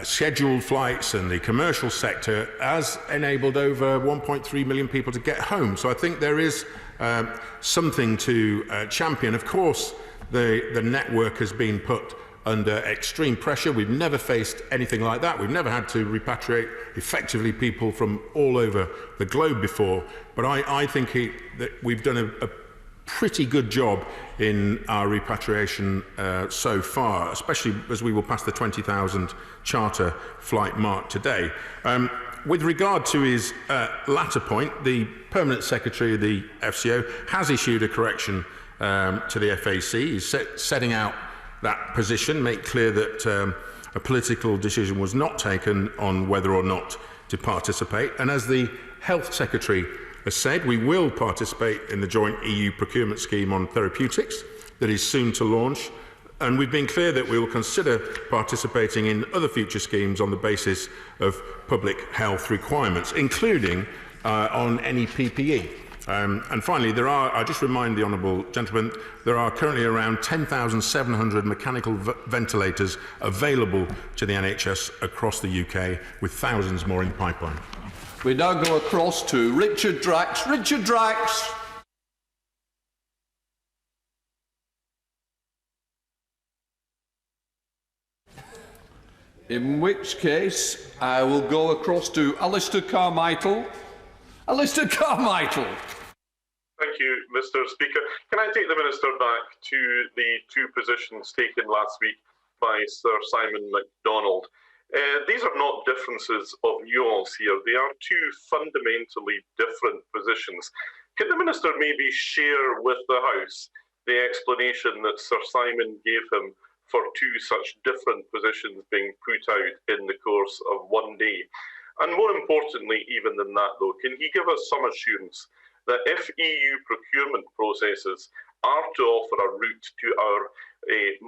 scheduled flights and the commercial sector has enabled over 1.3 million people to get home. So I think there is something to champion. Of course, the network has been put under extreme pressure. We've never faced anything like that. We've never had to repatriate effectively people from all over the globe before. But I think that we've done a pretty good job in our repatriation so far, especially as we will pass the 20,000 charter flight mark today. With regard to his latter point, the Permanent Secretary of the FCO has issued a correction to the FAC. He's setting out that position, make clear that a political decision was not taken on whether or not to participate. And as the Health Secretary has said, we will participate in the joint EU procurement scheme on therapeutics that is soon to launch. And we've been clear that we will consider participating in other future schemes on the basis of public health requirements, including on any PPE. And finally, I just remind the honourable gentleman, there are currently around 10,700 mechanical ventilators available to the NHS across the UK, with thousands more in the pipeline. We now go across to Richard Drax. Richard Drax. In which case, I will go across to Alistair Carmichael. Alistair Carmichael. Thank you, Mr. Speaker. Can I take the Minister back to the two positions taken last week by Sir Simon MacDonald? These are not differences of nuance here. They are two fundamentally different positions. Can the Minister maybe share with the House the explanation that Sir Simon gave him for two such different positions being put out in the course of one day? And more importantly, even than that though, can he give us some assurance that if EU procurement processes are to offer a route to our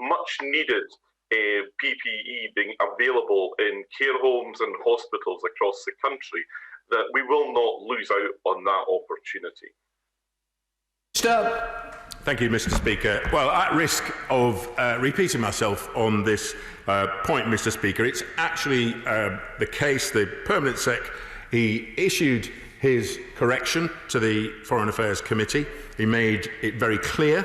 much needed PPE being available in care homes and hospitals across the country, that we will not lose out on that opportunity? Thank you, Mr. Speaker. Well, at risk of repeating myself on this point, Mr. Speaker, it's actually the case, the Permanent Sec, he issued his correction to the Foreign Affairs Committee. He made it very clear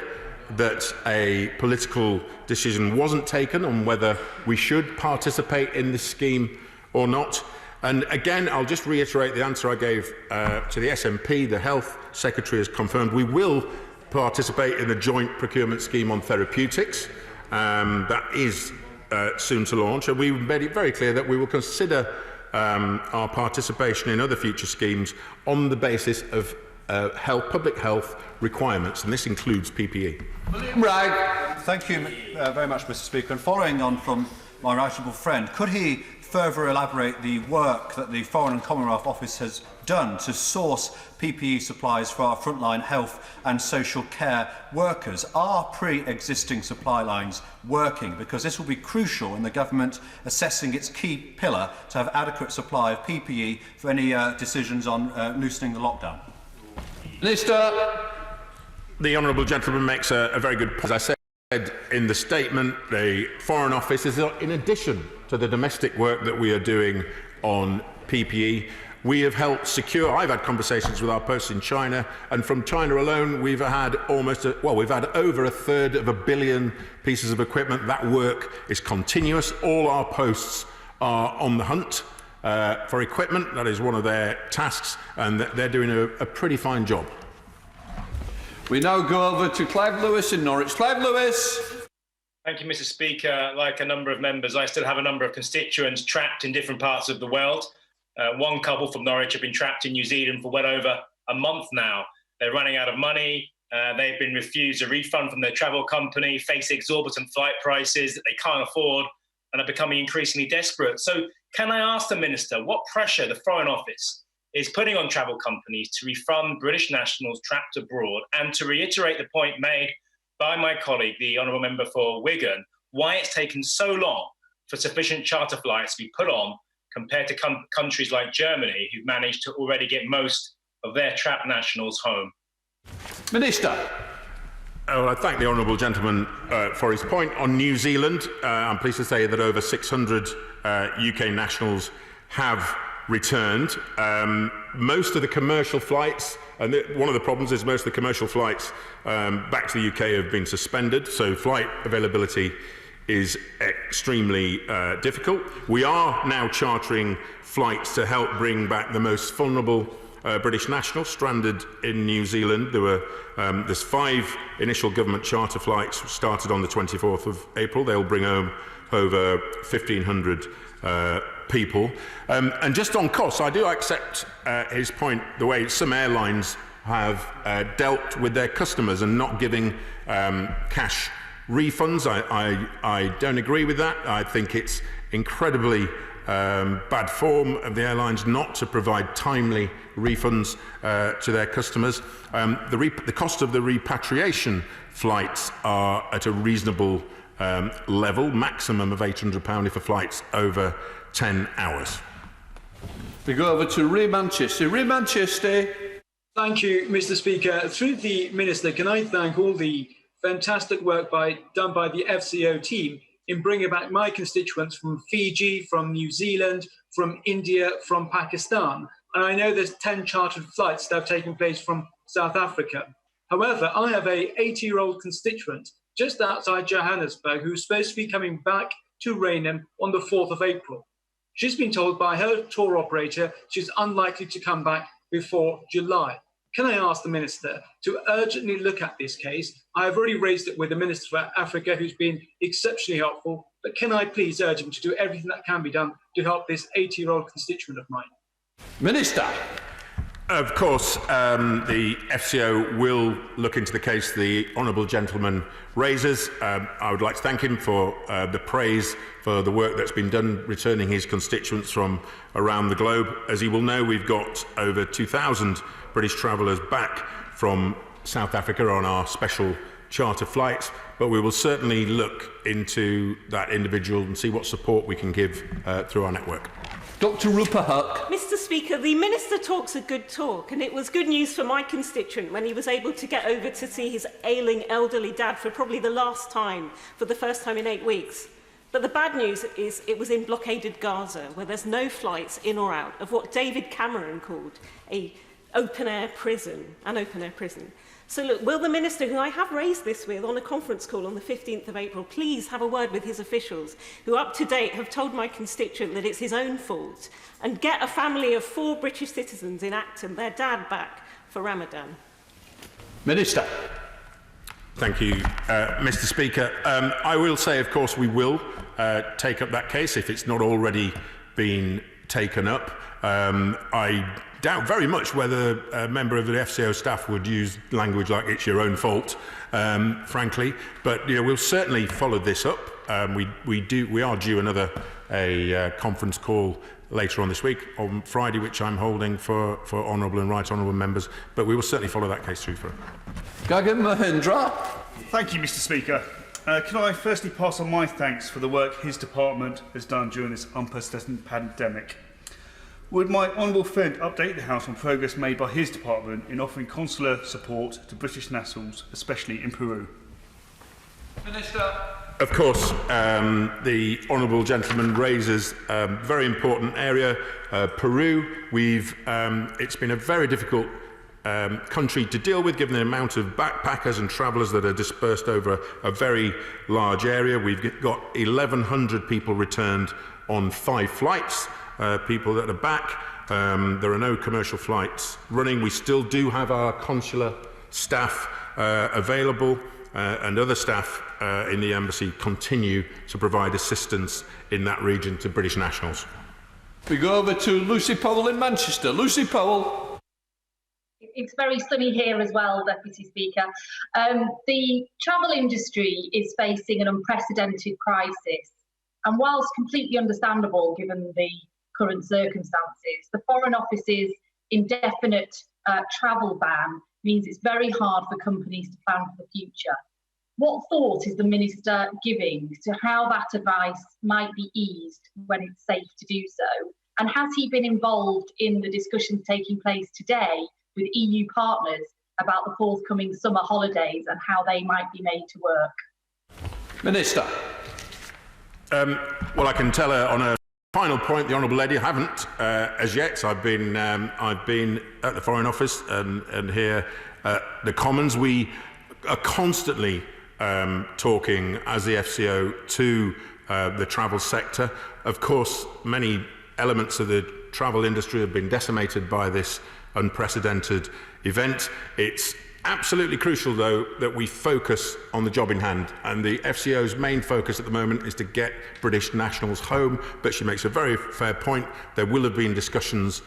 that a political decision wasn't taken on whether we should participate in this scheme or not. And again, I'll just reiterate the answer I gave to the SNP. The Health Secretary has confirmed we will participate in the joint procurement scheme on therapeutics. That is soon to launch, and we've made it very clear that we will consider our participation in other future schemes on the basis of public health requirements, and this includes PPE. William Wright. Thank you very much, Mr. Speaker. And following on from my right honourable friend, could he further elaborate the work that the Foreign and Commonwealth Office has done to source PPE supplies for our frontline health and social care workers? Are pre-existing supply lines working? Because this will be crucial in the government assessing its key pillar to have adequate supply of PPE for any decisions on loosening the lockdown. Minister. The honourable gentleman makes a very good point. As I said in the statement, the Foreign Office is in addition to the domestic work that we are doing on PPE. We have helped secure, I've had conversations with our posts in China, and from China alone we've had we've had over 1/3 of 1 billion pieces of equipment. That work is continuous. All our posts are on the hunt for equipment. That is one of their tasks, and they're doing a pretty fine job. We now go over to Clive Lewis in Norwich. Clive Lewis. Thank you, Mr. Speaker. Like a number of members, I still have a number of constituents trapped in different parts of the world. One couple from Norwich have been trapped in New Zealand for well over a month now. They're running out of money. They've been refused a refund from their travel company, face exorbitant flight prices that they can't afford, and are becoming increasingly desperate. So can I ask the Minister what pressure the Foreign Office is putting on travel companies to refund British nationals trapped abroad, and to reiterate the point made by my colleague, the Honourable Member for Wigan, why it's taken so long for sufficient charter flights to be put on compared to countries like Germany, who've managed to already get most of their trapped nationals home? Minister. Oh, I thank the honourable gentleman for his point. On New Zealand, I'm pleased to say that over 600 UK nationals have returned. Most of the commercial flights, and one of the problems is most of the commercial flights back to the UK have been suspended, so flight availability is extremely difficult. We are now chartering flights to help bring back the most vulnerable British nationals stranded in New Zealand. There's 5 initial government charter flights started on the 24th of April. They'll bring home over 1,500 people. And just on costs, I do accept his point, the way some airlines have dealt with their customers and not giving cash refunds. I don't agree with that. I think it's incredibly bad form of the airlines not to provide timely refunds to their customers. The cost of the repatriation flights are at a reasonable level, maximum of £800 if a flight's over 10 hours. We go over to Ray Manchester. Ray Manchester. Thank you, Mr. Speaker. Through the Minister, can I thank all the fantastic work done by the FCO team in bringing back my constituents from Fiji, from New Zealand, from India, from Pakistan. And I know there's 10 chartered flights that have taken place from South Africa. However, I have a 80-year-old constituent just outside Johannesburg who's supposed to be coming back to Rainham on the 4th of April. She's been told by her tour operator she's unlikely to come back before July. Can I ask the Minister to urgently look at this case? I have already raised it with the Minister for Africa, who's been exceptionally helpful, but can I please urge him to do everything that can be done to help this 80-year-old constituent of mine? Minister. Of course, the FCO will look into the case the honourable gentleman raises. I would like to thank him for the praise for the work that's been done returning his constituents from around the globe. As you will know, we've got over 2,000 British travellers back from South Africa on our special charter flights, but we will certainly look into that individual and see what support we can give through our network. Dr. Rupa Huck. Mr. Speaker, the Minister talks a good talk, and it was good news for my constituent when he was able to get over to see his ailing elderly dad for probably the last time, for the first time in 8 weeks. But the bad news is it was in blockaded Gaza, where there's no flights in or out of what David Cameron called an open-air prison. So look, will the Minister, who I have raised this with on a conference call on the 15th of April, please have a word with his officials, who up to date have told my constituent that it's his own fault, and get a family of 4 British citizens in Acton, their dad, back for Ramadan? Minister. Thank you, Mr. Speaker. I will say, of course, we will take up that case if it's not already been taken up. I doubt very much whether a member of the FCO staff would use language like "it's your own fault," frankly. But we'll certainly follow this up. We are due another conference call later on this week on Friday, which I'm holding for honourable and right honourable members. But we will certainly follow that case through for it. Gagan Mahindra. Thank you, Mr. Speaker. Can I firstly pass on my thanks for the work his department has done during this unprecedented pandemic? Would my honourable friend update the House on progress made by his department in offering consular support to British nationals, especially in Peru? Minister. Of course, the honourable gentleman raises a very important area, Peru. It's been a very difficult country to deal with, given the amount of backpackers and travellers that are dispersed over a very large area. We've got 1,100 people returned on 5 flights. People that are back. There are no commercial flights running. We still do have our consular staff available, and other staff in the embassy continue to provide assistance in that region to British nationals. We go over to Lucy Powell in Manchester. Lucy Powell. It's very sunny here as well, Deputy Speaker. The travel industry is facing an unprecedented crisis, and whilst completely understandable given the current circumstances, the Foreign Office's indefinite travel ban means it's very hard for companies to plan for the future. What thought is the Minister giving to how that advice might be eased when it's safe to do so? And has he been involved in the discussions taking place today with EU partners about the forthcoming summer holidays and how they might be made to work? Minister. Well, I can tell her on a final point, the honourable lady, I haven't as yet. I've been at the Foreign Office and here at the Commons. We are constantly talking as the FCO to the travel sector. Of course, many elements of the travel industry have been decimated by this unprecedented event. It's absolutely crucial, though, that we focus on the job in hand, and the FCO's main focus at the moment is to get British nationals home, but she makes a very fair point. There will have been discussions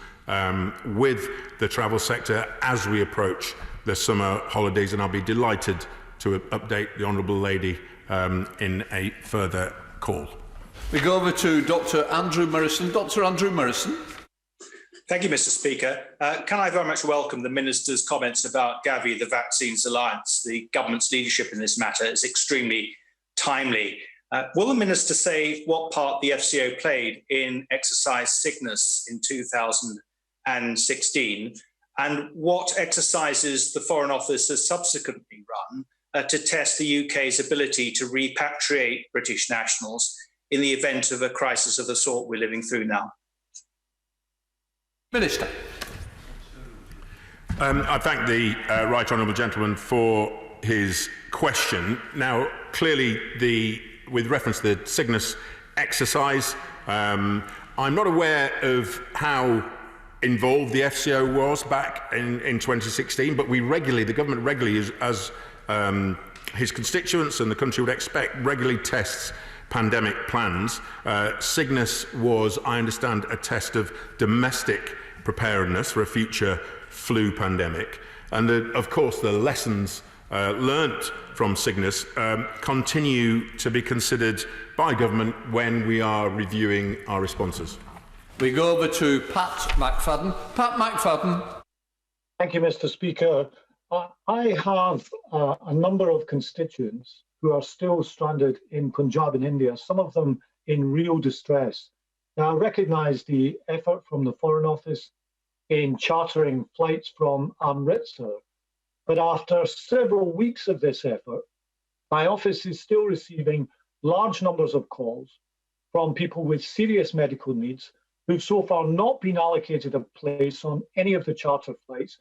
with the travel sector as we approach the summer holidays, and I'll be delighted to update the Honourable Lady in a further call. We go over to Dr. Andrew Morrison. Dr. Andrew Morrison. Thank you, Mr. Speaker. Can I very much welcome the Minister's comments about Gavi, the Vaccines Alliance. The government's leadership in this matter is extremely timely. Will the Minister say what part the FCO played in Exercise Cygnus in 2016 and what exercises the Foreign Office has subsequently run to test the UK's ability to repatriate British nationals in the event of a crisis of the sort we're living through now? Minister. I thank the right honourable gentleman for his question. Now, clearly, with reference to the Cygnus exercise, I'm not aware of how involved the FCO was back in 2016, but the government regularly, as his constituents and the country would expect, regularly tests pandemic plans. Cygnus was, I understand, a test of domestic preparedness for a future flu pandemic. And of course, the lessons learnt from Cygnus continue to be considered by government when we are reviewing our responses. We go over to Pat McFadden. Pat McFadden. Thank you, Mr. Speaker. I have a number of constituents who are still stranded in Punjab in India, some of them in real distress. Now, I recognise the effort from the Foreign Office in chartering flights from Amritsar, but after several weeks of this effort, my office is still receiving large numbers of calls from people with serious medical needs who've so far not been allocated a place on any of the charter flights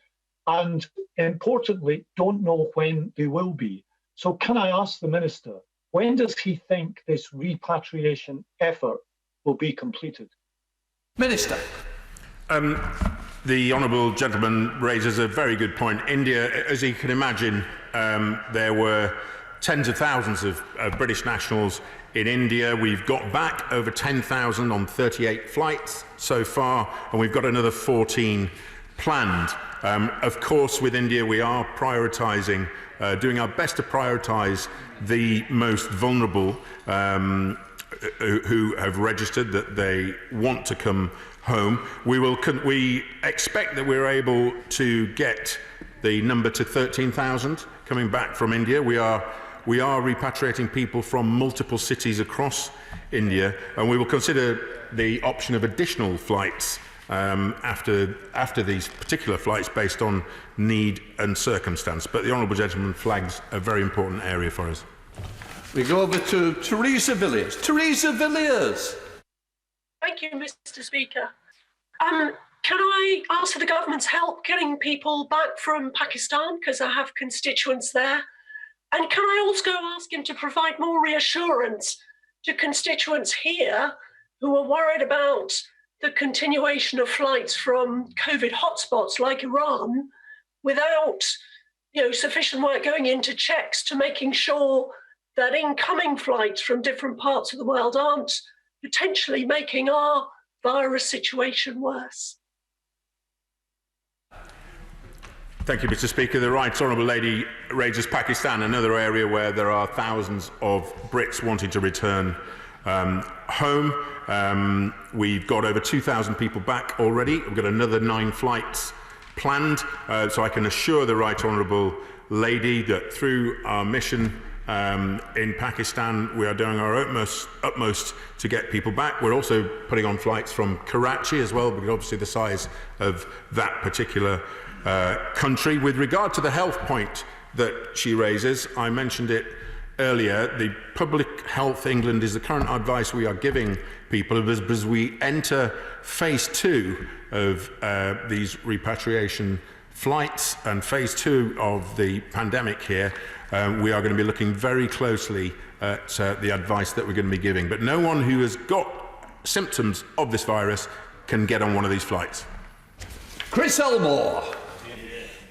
and, importantly, don't know when they will be. So can I ask the Minister, when does he think this repatriation effort will be completed? Minister. The honourable gentleman raises a very good point. India, as you can imagine, there were tens of thousands of British nationals in India. We've got back over 10,000 on 38 flights so far, and we've got another 14 planned. Of course, with India, we are prioritising, doing our best to prioritise the most vulnerable who have registered that they want to come home. We expect that we're able to get the number to 13,000 coming back from India. We are repatriating people from multiple cities across India, and we will consider the option of additional flights after these particular flights based on need and circumstance. But the honourable gentleman flags a very important area for us. We go over to Teresa Villiers. Teresa Villiers. Thank you, Mr. Speaker. Can I ask for the government's help getting people back from Pakistan, because I have constituents there? And can I also ask him to provide more reassurance to constituents here who are worried about the continuation of flights from COVID hotspots like Iran without sufficient work going into checks to making sure that incoming flights from different parts of the world aren't potentially making our virus situation worse? Thank you, Mr. Speaker. The Right Honourable Lady raises Pakistan, another area where there are thousands of Brits wanting to return home. We've got over 2,000 people back already. We've got another 9 flights planned. So I can assure the Right Honourable Lady that through our mission in Pakistan, we are doing our utmost to get people back. We're also putting on flights from Karachi as well, because obviously the size of that particular country. With regard to the health point that she raises, I mentioned it earlier, the Public Health England is the current advice we are giving people as we enter phase 2 of these repatriation flights and phase 2 of the pandemic here, we are going to be looking very closely at the advice that we're going to be giving. But no one who has got symptoms of this virus can get on one of these flights. Chris Elmore.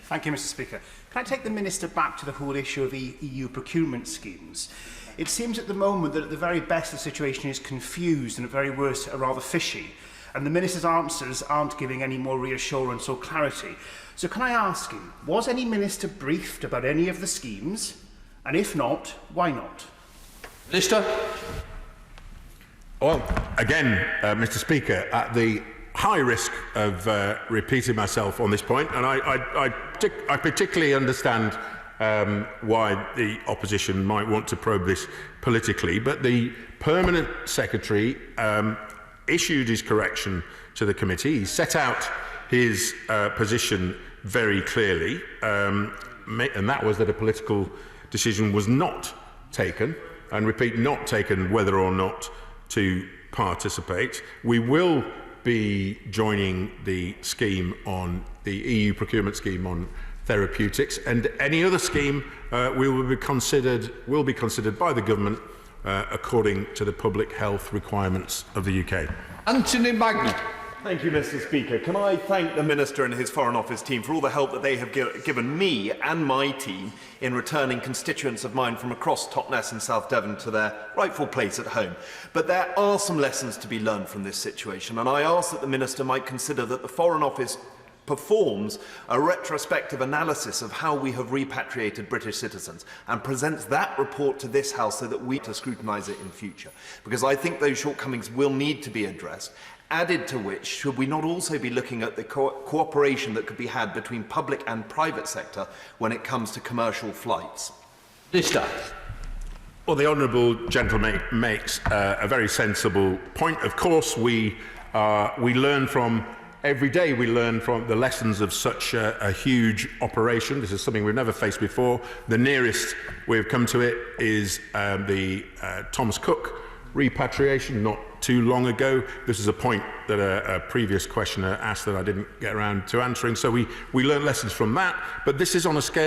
Thank you, Mr. Speaker. Can I take the Minister back to the whole issue of EU procurement schemes? It seems at the moment that at the very best the situation is confused and at very worst rather fishy, and the Minister's answers aren't giving any more reassurance or clarity. So can I ask him, was any Minister briefed about any of the schemes? And if not, why not? Minister? Well, again, Mr. Speaker, at the high risk of repeating myself on this point, and I particularly understand why the opposition might want to probe this politically, but the permanent secretary issued his correction to the committee. He set out his position very clearly, and that was that a political decision was not taken, and repeat, not taken whether or not to participate. We will be joining the scheme on the EU procurement scheme on therapeutics, and any other scheme will be considered by the government according to the public health requirements of the UK. Anthony Magnan. Thank you, Mr. Speaker. Can I thank the Minister and his Foreign Office team for all the help that they have given me and my team in returning constituents of mine from across Totnes and South Devon to their rightful place at home. But there are some lessons to be learned from this situation, and I ask that the Minister might consider that the Foreign Office performs a retrospective analysis of how we have repatriated British citizens and presents that report to this House so that we to scrutinise it in future. Because I think those shortcomings will need to be addressed. Added to which, should we not also be looking at the cooperation that could be had between public and private sector when it comes to commercial flights? Minister. Well, the honourable gentleman makes a very sensible point. Of course, we learn from every day. We learn from the lessons of such a huge operation. This is something we've never faced before. The nearest we've come to it is the Thomas Cook repatriation not too long ago. This is a point that a previous questioner asked that I didn't get around to answering. So we learned lessons from that, but this is on a scale